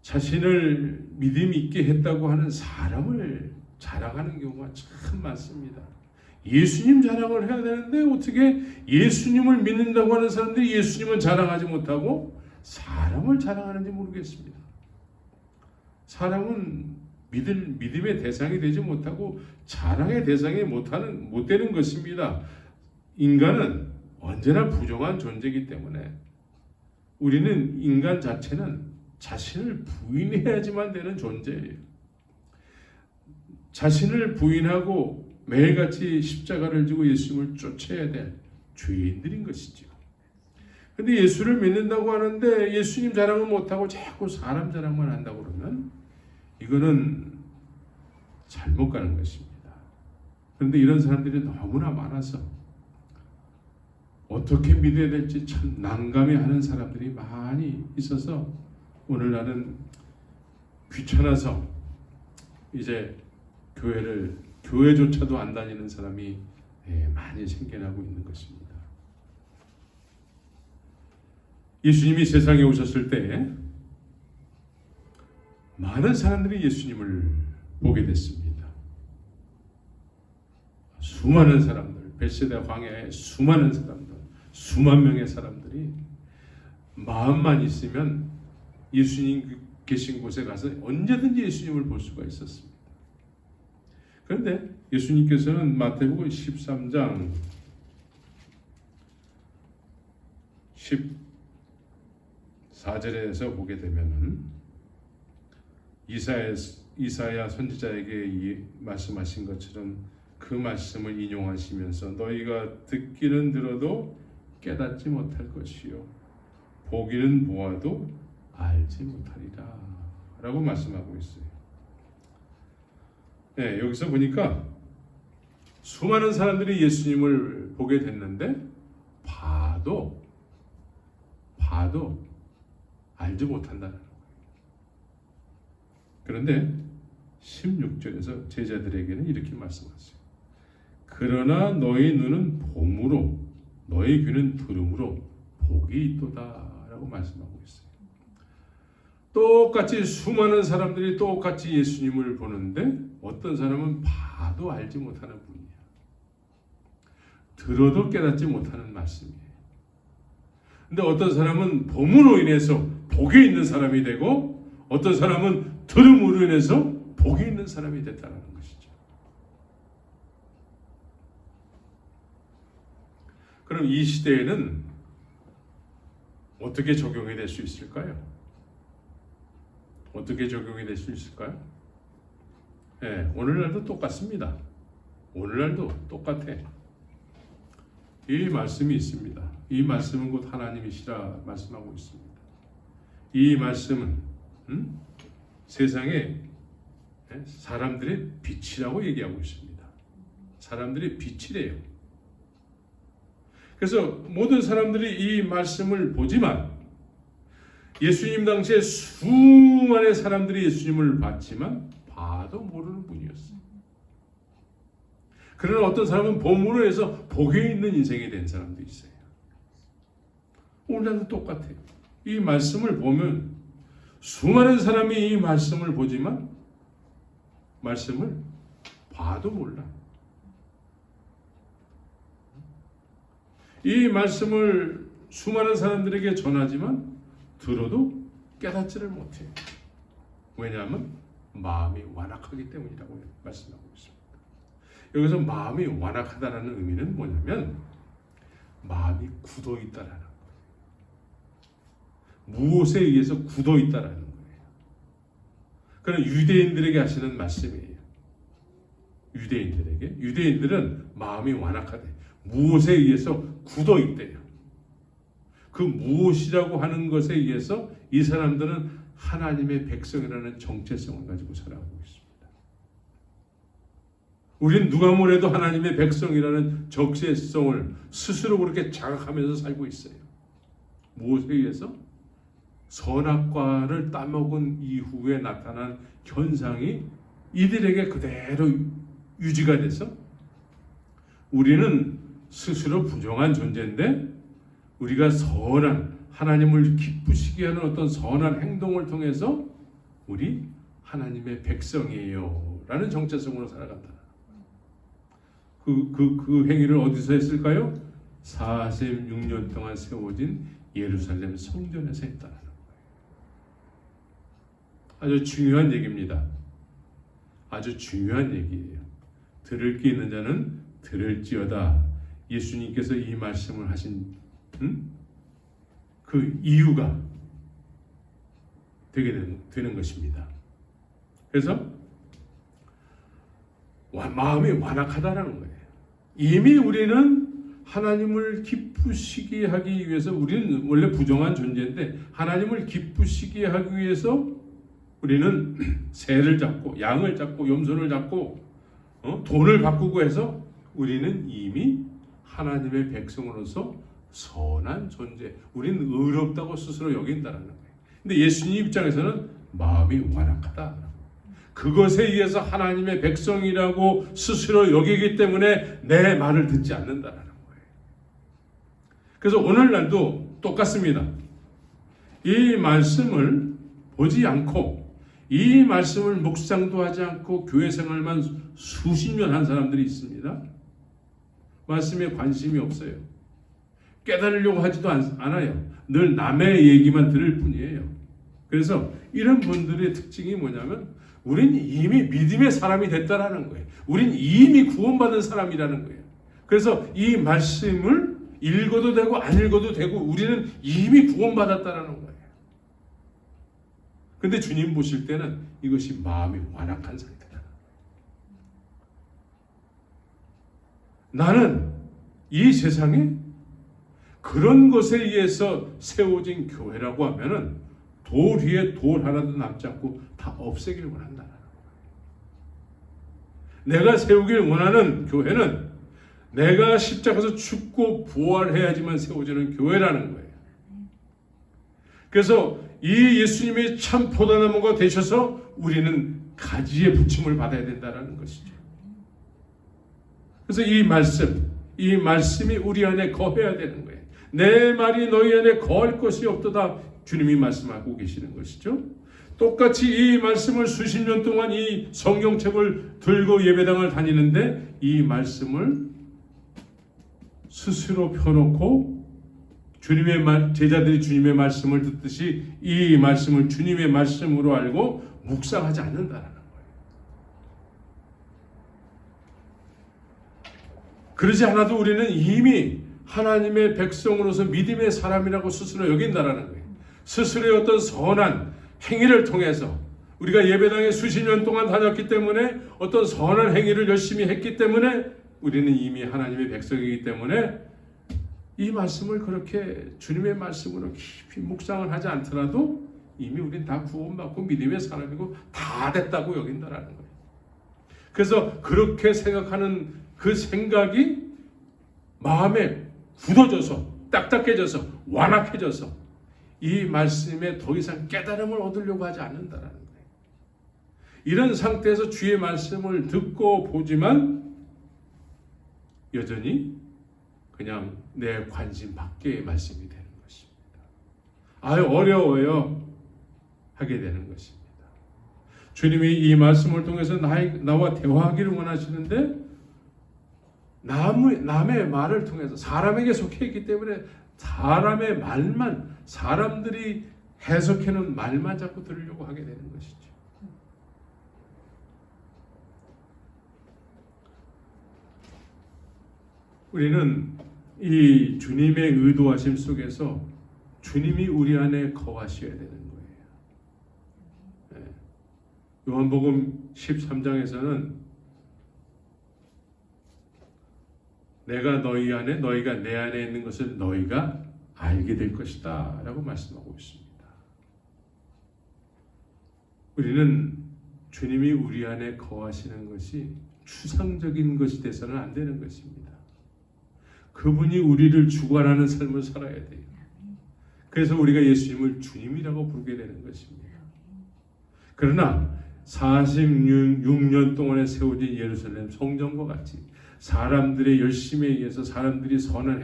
자신을 믿음 있게 했다고 하는 사람을 자랑하는 경우가 참 많습니다. 예수님 자랑을 해야 되는데 어떻게 예수님을 믿는다고 하는 사람들이 예수님을 자랑하지 못하고 사람을 자랑하는지 모르겠습니다. 사람은 믿음의 대상이 되지 못하고 자랑의 대상이 못 되는 것입니다. 인간은 언제나 부정한 존재이기 때문에 우리는 인간 자체는 자신을 부인해야지만 되는 존재예요. 자신을 부인하고 매일같이 십자가를 지고 예수님을 쫓아야 될 죄인들인 것이죠. 그런데 예수를 믿는다고 하는데 예수님 자랑을 못하고 자꾸 사람 자랑만 한다고 그러면 이거는 잘못 가는 것입니다. 그런데 이런 사람들이 너무나 많아서 어떻게 믿어야 될지 참 난감해하는 사람들이 많이 있어서 오늘날은 귀찮아서 이제 교회조차도 안 다니는 사람이 많이 생겨나고 있는 것입니다. 예수님이 세상에 오셨을 때 많은 사람들이 예수님을 보게 됐습니다. 수많은 사람들, 벳세다 광야에 수많은 사람들, 수만 명의 사람들이 마음만 있으면 예수님 계신 곳에 가서 언제든지 예수님을 볼 수가 있었습니다. 그런데 예수님께서는 마태복음 13장 14절에서 보게 되면은 이사야 선지자에게 말씀하신 것처럼 그 말씀을 인용하시면서 너희가 듣기는 들어도 깨닫지 못할 것이요 보기는 보아도 알지 못하리라 라고 말씀하고 있어요. 네, 여기서 보니까 수많은 사람들이 예수님을 보게 됐는데 봐도 알지 못한다는 거예요. 그런데 16절에서 제자들에게는 이렇게 말씀하세요. 그러나 너희 눈은 봄으로 너희 귀는 들음으로 복이 있도다 라고 말씀하고 있어요. 똑같이 수많은 사람들이 똑같이 예수님을 보는데 어떤 사람은 봐도 알지 못하는 분이에요. 들어도 깨닫지 못하는 말씀이에요. 근데 어떤 사람은 봄으로 인해서 복이 있는 사람이 되고 어떤 사람은 들음으로 인해서 복이 있는 사람이 됐다는 것이죠. 그럼 이 시대에는 어떻게 적용이 될 수 있을까요? 어떻게 적용이 될 수 있을까요? 네, 오늘날도 똑같습니다. 오늘날도 똑같아. 이 말씀이 있습니다. 이 말씀은 곧 하나님이시라 말씀하고 있습니다. 이 말씀은 세상에 사람들의 빛이라고 얘기하고 있습니다. 사람들의 빛이래요. 그래서 모든 사람들이 이 말씀을 보지만 예수님 당시에 수많은 사람들이 예수님을 봤지만 봐도 모르는 분이었어요. 그러나 어떤 사람은 봄으로 해서 복이 있는 인생이 된 사람도 있어요. 오늘도 똑같아요. 이 말씀을 보면 수많은 사람이 이 말씀을 보지만 말씀을 봐도 몰라. 이 말씀을 수많은 사람들에게 전하지만 들어도 깨닫지를 못해요. 왜냐하면 마음이 완악하기 때문이라고 말씀하고 있습니다. 여기서 마음이 완악하다는 의미는 뭐냐면 마음이 굳어 있다라는 거예요. 무엇에 의해서 굳어 있다라는 거예요. 그건 유대인들에게 하시는 말씀이에요. 유대인들은 마음이 완악하대. 무엇에 의해서 굳어 있대요. 그 무엇이라고 하는 것에 의해서 이 사람들은 하나님의 백성이라는 정체성을 가지고 살아가고 있습니다. 우리는 누가 뭐래도 하나님의 백성이라는 정체성을 스스로 그렇게 자각하면서 살고 있어요. 무엇에 의해서? 선악과를 따먹은 이후에 나타난 현상이 이들에게 그대로 유지가 돼서 우리는 스스로 부정한 존재인데 우리가 선한 하나님을 기쁘시게 하는 어떤 선한 행동을 통해서 우리 하나님의 백성이에요 라는 정체성으로 살아간다. 그 행위를 어디서 했을까요? 46년 동안 세워진 예루살렘 성전에서 했다는 거예요. 아주 중요한 얘기입니다. 아주 중요한 얘기예요. 들을 게 있는 자는 들을지어다. 예수님께서 이 말씀을 하신 그 이유가 되게 되는 것입니다. 그래서 마음이 완악하다라는 거예요. 이미 우리는 하나님을 기쁘시게 하기 위해서 우리는 원래 부정한 존재인데 하나님을 기쁘시게 하기 위해서 우리는 새를 잡고 양을 잡고 염소를 잡고 돈을 바꾸고 해서 우리는 이미 하나님의 백성으로서 선한 존재, 우리는 의롭다고 스스로 여긴다는 거예요. 근데 예수님 입장에서는 마음이 완악하다. 그것에 의해서 하나님의 백성이라고 스스로 여기기 때문에 내 말을 듣지 않는다는 거예요. 그래서 오늘날도 똑같습니다. 이 말씀을 보지 않고 이 말씀을 묵상도 하지 않고 교회 생활만 수십 년 한 사람들이 있습니다. 말씀에 관심이 없어요. 깨달으려고 하지도 않아요. 늘 남의 얘기만 들을 뿐이에요. 그래서 이런 분들의 특징이 뭐냐면 우린 이미 믿음의 사람이 됐다라는 거예요. 우린 이미 구원받은 사람이라는 거예요. 그래서 이 말씀을 읽어도 되고 안 읽어도 되고 우리는 이미 구원받았다라는 거예요. 근데 주님 보실 때는 이것이 마음이 완악한 상태다. 나는 이 세상에 그런 것에 의해서 세워진 교회라고 하면은 돌 위에 돌 하나도 남지 않고 다 없애기를 원한다는 거예요. 내가 세우길 원하는 교회는 내가 십자가에서 죽고 부활해야지만 세워지는 교회라는 거예요. 그래서 이 예수님의 참 포도나무가 되셔서 우리는 가지에 부침을 받아야 된다는 것이죠. 그래서 이 말씀이 우리 안에 거해야 되는 거예요. 내 말이 너희 안에 거할 것이 없도다 주님이 말씀하고 계시는 것이죠. 똑같이 이 말씀을 수십 년 동안 이 성경책을 들고 예배당을 다니는데 이 말씀을 스스로 펴놓고 제자들이 주님의 말씀을 듣듯이 이 말씀을 주님의 말씀으로 알고 묵상하지 않는다는 거예요. 그러지 않아도 우리는 이미 하나님의 백성으로서 믿음의 사람이라고 스스로 여긴다는 거예요. 스스로의 어떤 선한 행위를 통해서 우리가 예배당에 수십 년 동안 다녔기 때문에 어떤 선한 행위를 열심히 했기 때문에 우리는 이미 하나님의 백성이기 때문에 이 말씀을 그렇게 주님의 말씀으로 깊이 묵상을 하지 않더라도 이미 우리는 다 구원받고 믿음의 사람이고 다 됐다고 여긴다는 거예요. 그래서 그렇게 생각하는 그 생각이 마음에 굳어져서 딱딱해져서 완악해져서 이 말씀에 더 이상 깨달음을 얻으려고 하지 않는다는 거예요. 이런 상태에서 주의 말씀을 듣고 보지만 여전히 그냥 내 관심 밖의 말씀이 되는 것입니다. 아유 어려워요 하게 되는 것입니다. 주님이 이 말씀을 통해서 나와 대화하기를 원하시는데 남의 말을 통해서 사람에게 속해 있기 때문에 사람의 말만, 사람들이 해석해놓은 말만 자꾸 들으려고 하게 되는 것이죠. 우리는 이 주님의 의도하심 속에서 주님이 우리 안에 거하셔야 되는 거예요. 요한복음 13장에서는 내가 너희 안에 너희가 내 안에 있는 것을 너희가 알게 될 것이다 라고 말씀하고 있습니다. 우리는 주님이 우리 안에 거하시는 것이 추상적인 것이 돼서는 안 되는 것입니다. 그분이 우리를 주관하는 삶을 살아야 돼요. 그래서 우리가 예수님을 주님이라고 부르게 되는 것입니다. 그러나 46년 동안에 세워진 예루살렘 성전과 같이 사람들의 열심에 의해서 사람들이 선한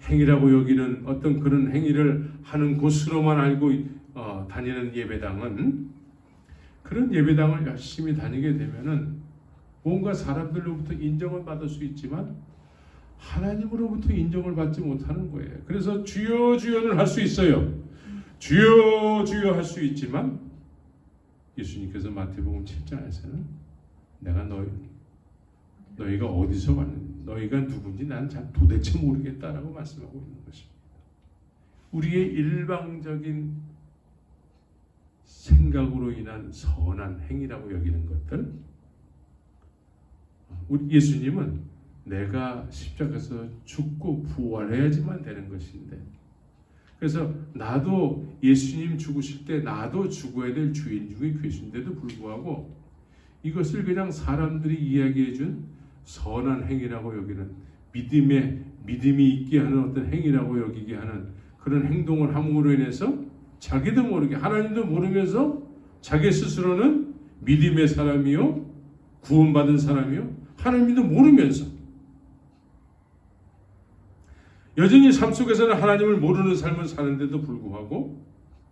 행위라고 여기는 어떤 그런 행위를 하는 곳으로만 알고 다니는 예배당은, 그런 예배당을 열심히 다니게 되면은 뭔가 사람들로부터 인정을 받을 수 있지만 하나님으로부터 인정을 받지 못하는 거예요. 그래서 주여 주여는 할 수 있어요. 주여 주여 할 수 있지만 예수님께서 마태복음 7장에서는 내가 너희가 어디서 왔는지, 너희가 누군지 난 잘 도대체 모르겠다라고 말씀하고 있는 것입니다. 우리의 일방적인 생각으로 인한 선한 행위라고 여기는 것들, 우리 예수님은 내가 십자가에서 죽고 부활해야지만 되는 것인데, 그래서 나도 예수님 죽으실 때 나도 죽어야 될 주인 중에 계신데도 불구하고 이것을 그냥 사람들이 이야기해 준 선한 행위라고 여기는, 믿음이 있게 하는 어떤 행위라고 여기게 하는 그런 행동을 함으로 인해서 자기도 모르게, 하나님도 모르면서 자기 스스로는 믿음의 사람이요 구원받은 사람이요 하나님도 모르면서 여전히 삶 속에서는 하나님을 모르는 삶을 사는데도 불구하고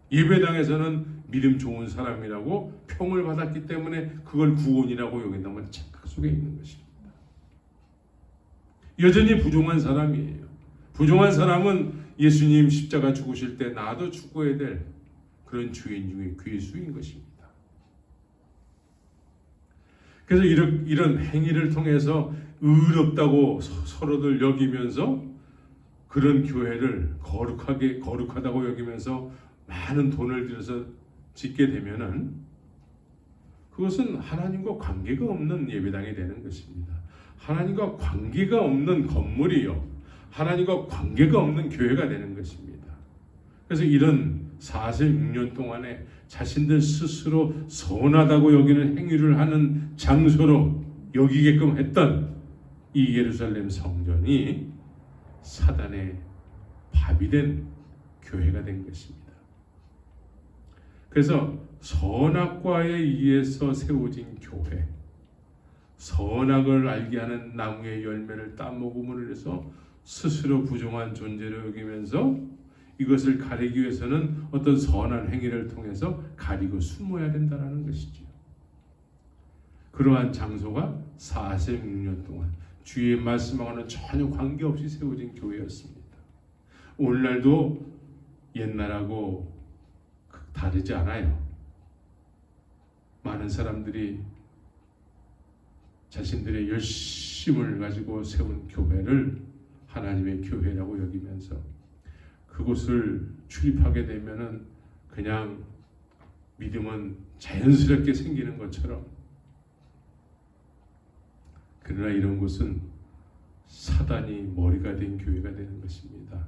예배당에서는 믿음 좋은 사람이라고 평을 받았기 때문에 그걸 구원이라고 여긴다면 착각 속에 있는 것입니다. 여전히 부정한 사람이에요. 부정한 사람은 예수님 십자가 죽으실 때 나도 죽어야 될 그런 주인 중에 괴수인 것입니다. 그래서 이런 행위를 통해서 의롭다고 서로들 여기면서 그런 교회를 거룩하다고 여기면서 많은 돈을 들여서 짓게 되면은 그것은 하나님과 관계가 없는 예배당이 되는 것입니다. 하나님과 관계가 없는 건물이요, 하나님과 관계가 없는 교회가 되는 것입니다. 그래서 이런 46년 동안에 자신들 스스로 선하다고 여기는 행위를 하는 장소로 여기게끔 했던 이 예루살렘 성전이 사단의 밥이 된 교회가 된 것입니다. 그래서 선악과에 의해서 세워진 교회, 선악을 알게 하는 나무의 열매를 따먹음으로 해서 스스로 부정한 존재로 여기면서 이것을 가리기 위해서는 어떤 선한 행위를 통해서 가리고 숨어야 된다는 것이죠. 그러한 장소가 46년 동안 주의 말씀하고는 전혀 관계없이 세워진 교회였습니다. 오늘날도 옛날하고 다르지 않아요. 많은 사람들이 자신들의 열심을 가지고 세운 교회를 하나님의 교회라고 여기면서 그곳을 출입하게 되면은 그냥 믿음은 자연스럽게 생기는 것처럼, 그러나 이런 곳은 사단이 머리가 된 교회가 되는 것입니다.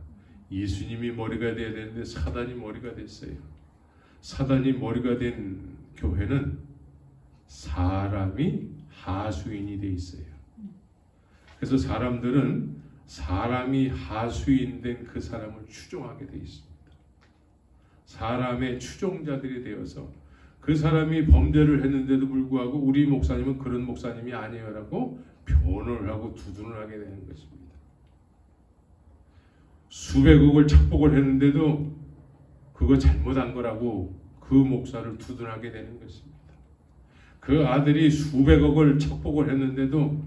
예수님이 머리가 되어야 되는데 사단이 머리가 됐어요. 사단이 머리가 된 교회는 사람이 하수인이 돼 있어요. 그래서 사람들은 사람이 하수인 된 그 사람을 추종하게 돼 있습니다. 사람의 추종자들이 되어서 그 사람이 범죄를 했는데도 불구하고 우리 목사님은 그런 목사님이 아니에요라고 변호를 하고 두둔을 하게 되는 것입니다. 수백억을 착복을 했는데도 그거 잘못한 거라고 그 목사를 두둔하게 되는 것입니다. 그 아들이 수백억을 착복을 했는데도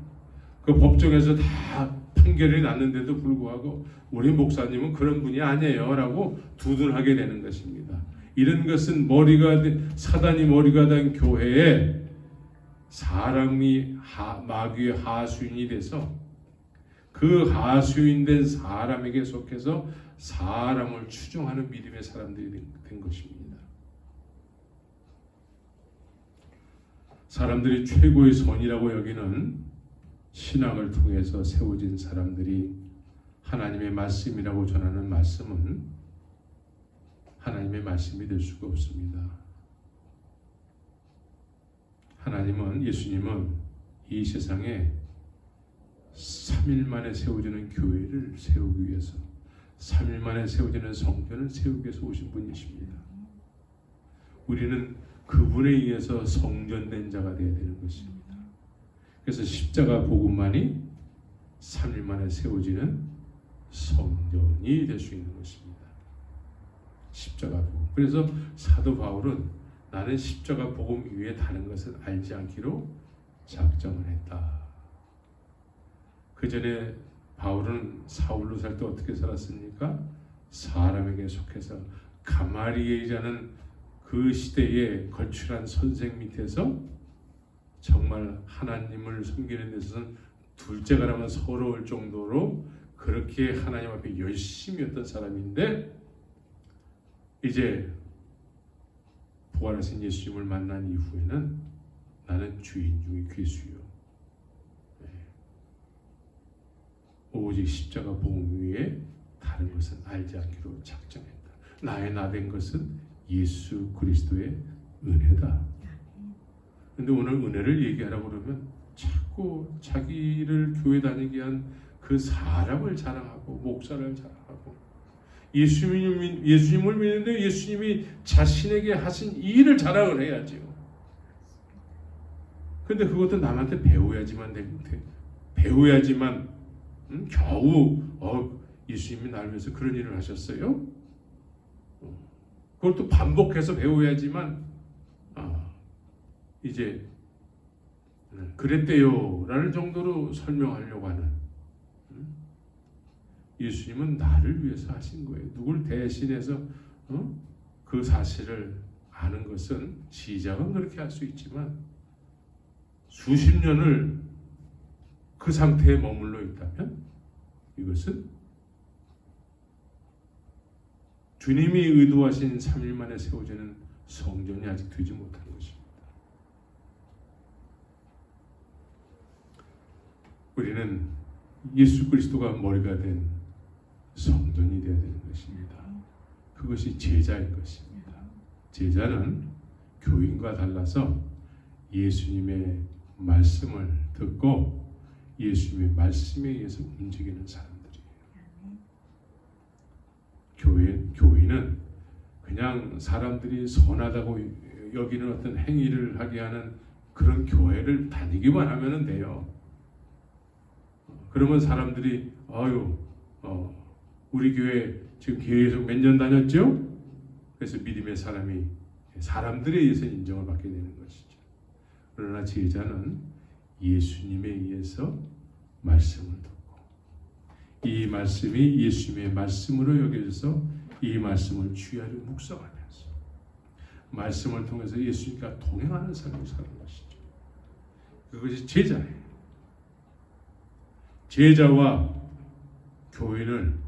그 법정에서 다 판결이 났는데도 불구하고 우리 목사님은 그런 분이 아니에요 라고 두둔하게 되는 것입니다. 이런 것은 사단이 머리가 된 교회에 사람이 마귀의 하수인이 돼서 그 하수인 된 사람에게 속해서 사람을 추종하는 믿음의 사람들이 된 것입니다. 사람들이 최고의 선이라고 여기는 신앙을 통해서 세워진 사람들이 하나님의 말씀이라고 전하는 말씀은 하나님의 말씀이 될 수가 없습니다. 예수님은 이 세상에 3일 만에 세워지는 교회를 세우기 위해서 3일 만에 세워지는 성전을 세우기 위해서 오신 분이십니다. 우리는 그분에 의해서 성전된 자가 되어야 되는 것입니다. 그래서 십자가 복음만이 3일 만에 세워지는 성전이 될 수 있는 것입니다. 십자가 복음. 그래서 사도 바울은 나는 십자가 복음 이외에 다른 것을 알지 않기로 작정을 했다. 그 전에 바울은 사울로 살 때 어떻게 살았습니까? 사람에게 속해서 가마리엘이라는 그 시대의 거칠한 선생 밑에서 정말 하나님을 섬기는 데 있어서는 둘째가라면 서러울 정도로 그렇게 하나님 앞에 열심히 했던 사람인데 이제 부활하신 예수님을 만난 이후에는 나는 주인 중에 괴수요. 오직 십자가 복음 위에 다른 것은 알지 않기로 작정했다. 나의 나된 것은 예수 그리스도의 은혜다. 근데 오늘 은혜를 얘기하라고 그러면 자꾸 자기를 교회 다니게 한 그 사람을 자랑하고 목사를 자랑하고 예수님을 믿는데 예수님이 자신에게 하신 이 일을 자랑을 해야지요. 근데 그것도 남한테 배워야지만 겨우 예수님이 나를 위해서 그런 일을 하셨어요? 그걸 또 반복해서 배워야지만 이제 그랬대요 라는 정도로 설명하려고 하는 예수님은 나를 위해서 하신 거예요. 누굴 대신해서 그 사실을 아는 것은 시작은 그렇게 할 수 있지만 수십 년을 그 상태에 머물러 있다면 이것은 주님이 의도하신 3일 만에 세워지는 성전이 아직 되지 못한 것입니다. 우리는 예수 그리스도가 머리가 된 성전이 되어야 되는 것입니다. 그것이 제자인 것입니다. 제자는 교인과 달라서 예수님의 말씀을 듣고 예수님의 말씀에 의해서 움직이는 사람들이에요. 교인은 그냥 사람들이 선하다고 여기는 어떤 행위를 하게 하는 그런 교회를 다니기만 하면 돼요. 그러면 사람들이 우리 교회 지금 계속 몇 년 다녔죠? 그래서 믿음의 사람이 사람들에 의해서 인정을 받게 되는 것이죠. 그러나 제자는 예수님에 의해서 말씀을 듣고 이 말씀이 예수님의 말씀으로 여겨져서 이 말씀을 주야로 묵상하면서 말씀을 통해서 예수님과 동행하는 삶을 사는 것이죠. 그것이 제자예요. 제자와 교인을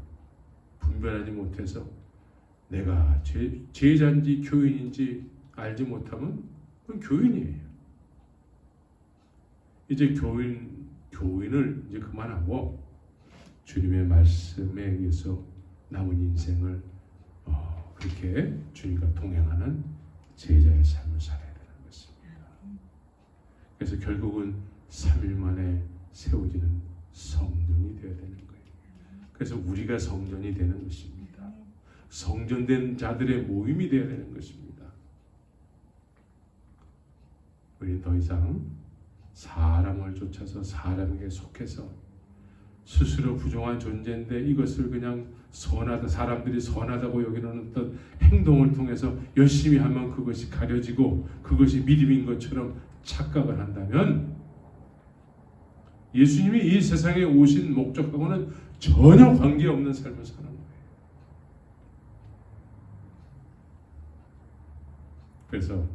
분별하지 못해서 내가 제자인지 교인인지 알지 못하면 그건 교인이에요. 이제 교인을 이제 그만하고 주님의 말씀에 의해서 남은 인생을 그렇게 주님과 동행하는 제자의 삶을 살아야 되는 것입니다. 그래서 결국은 3일 만에 세워지는 성전이 되어야 되는 거예요. 그래서 우리가 성전이 되는 것입니다. 성전된 자들의 모임이 되어야 되는 것입니다. 우리는 더 이상 사람을 쫓아서 사람에게 속해서 스스로 부정한 존재인데 이것을 그냥 사람들이 선하다고 여기는 어떤 행동을 통해서 열심히 하면 그것이 가려지고 그것이 믿음인 것처럼 착각을 한다면 예수님이 이 세상에 오신 목적하고는 전혀 관계없는 삶을 사는 거예요. 그래서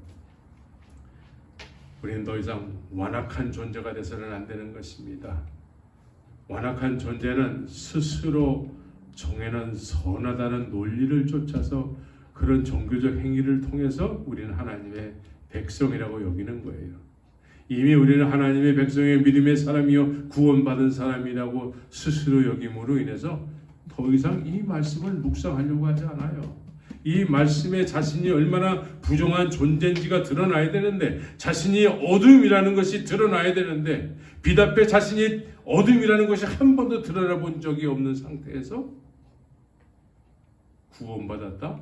우리는 더 이상 완악한 존재가 돼서는 안 되는 것입니다. 완악한 존재는 스스로 정해놓은 선하다는 논리를 쫓아서 그런 종교적 행위를 통해서 우리는 하나님의 백성이라고 여기는 거예요. 이미 우리는 하나님의 백성의 믿음의 사람이요 구원받은 사람이라고 스스로 여김으로 인해서 더 이상 이 말씀을 묵상하려고 하지 않아요. 이 말씀에 자신이 얼마나 부정한 존재인지가 드러나야 되는데, 자신이 어둠이라는 것이 드러나야 되는데, 빛 앞에 자신이 어둠이라는 것이 한 번도 드러나 본 적이 없는 상태에서 구원받았다,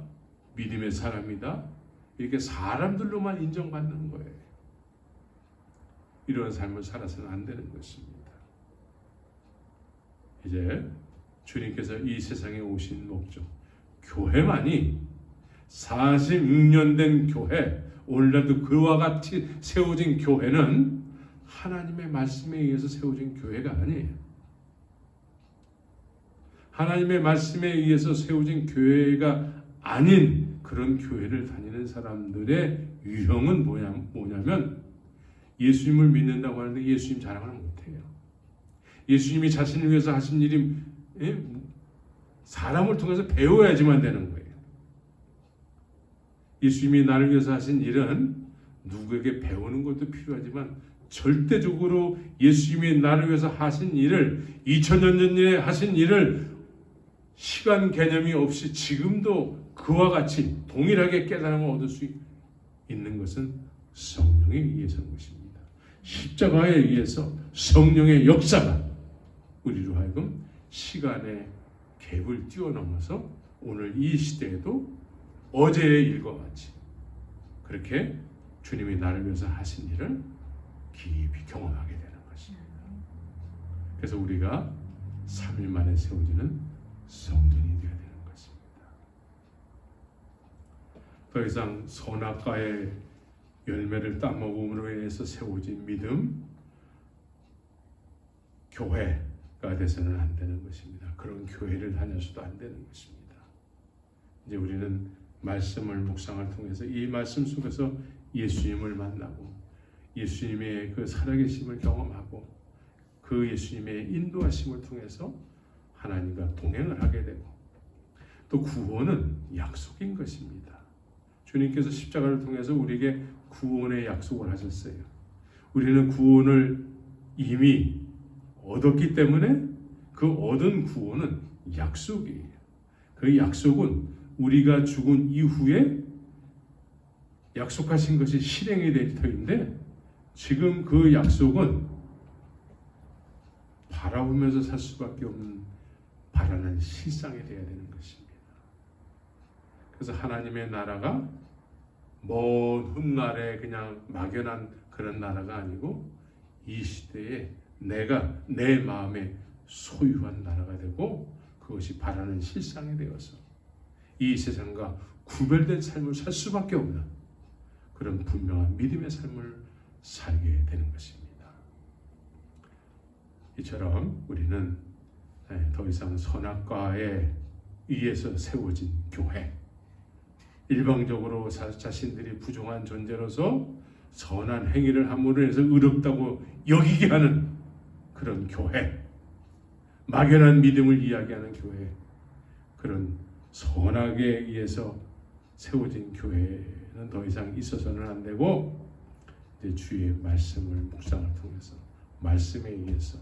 믿음의 사람이다, 이렇게 사람들로만 인정받는 거예요. 이런 삶을 살아서는 안 되는 것입니다. 이제 주님께서 이 세상에 오신 목적, 교회만이 46년 된 교회, 오늘날도 그와 같이 세워진 교회는 하나님의 말씀에 의해서 세워진 교회가 아니에요. 하나님의 말씀에 의해서 세워진 교회가 아닌 그런 교회를 다니는 사람들의 유형은 뭐냐면 예수님을 믿는다고 하는데 예수님 자랑을 못해요. 예수님이 자신을 위해서 하신 일이 사람을 통해서 배워야지만 되는 거예요. 예수님이 나를 위해서 하신 일은 누구에게 배우는 것도 필요하지만 절대적으로 예수님이 나를 위해서 하신 일을 2000년 전에 하신 일을 시간 개념이 없이 지금도 그와 같이 동일하게 깨달음을 얻을 수 있는 것은 성령에 의해서인 것입니다. 십자가에 의해서 성령의 역사가 우리로 하여금 시간의 갭을 뛰어넘어서 오늘 이 시대에도 어제의 일과 같이 그렇게 주님이 나를 위해서 하신 일을 깊이 경험하게 되는 것입니다. 그래서 우리가 3일 만에 세워지는 성전이 되어야 되는 것입니다. 더 이상 선악과의 열매를 따먹음으로 인해서 세워진 믿음, 교회가 돼서는 안 되는 것입니다. 그런 교회를 다녀서도 안 되는 것입니다. 이제 우리는 말씀을 묵상을 통해서 이 말씀 속에서 예수님을 만나고 예수님의 그 살아계심을 경험하고 그 예수님의 인도하심을 통해서 하나님과 동행을 하게 되고, 또 구원은 약속인 것입니다. 주님께서 십자가를 통해서 우리에게 구원의 약속을 하셨어요. 우리는 구원을 이미 얻었기 때문에 그 얻은 구원은 약속이에요. 그 약속은 우리가 죽은 이후에 약속하신 것이 실행이 될 터인데, 지금 그 약속은 바라보면서 살 수밖에 없는 바라는 실상이 되어야 되는 것입니다. 그래서 하나님의 나라가 먼 훗날에 그냥 막연한 그런 나라가 아니고 이 시대에 내가 내 마음에 소유한 나라가 되고 그것이 바라는 실상이 되어서 이 세상과 구별된 삶을 살 수밖에 없는 그런 분명한 믿음의 삶을 살게 되는 것입니다. 이처럼 우리는 더 이상 선악과에 의해서 세워진 교회, 일방적으로 자신들이 부정한 존재로서 선한 행위를 함으로 해서 의롭다고 여기게 하는 그런 교회, 막연한 믿음을 이야기하는 교회, 그런 선악에 의해서 세워진 교회는 더 이상 있어서는 안 되고, 이제 주의 말씀을 묵상을 통해서 말씀에 의해서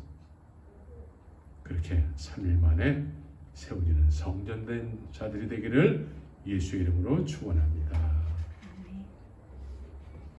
그렇게 3일 만에 세워지는 성전된 자들이 되기를 예수의 이름으로 축원합니다.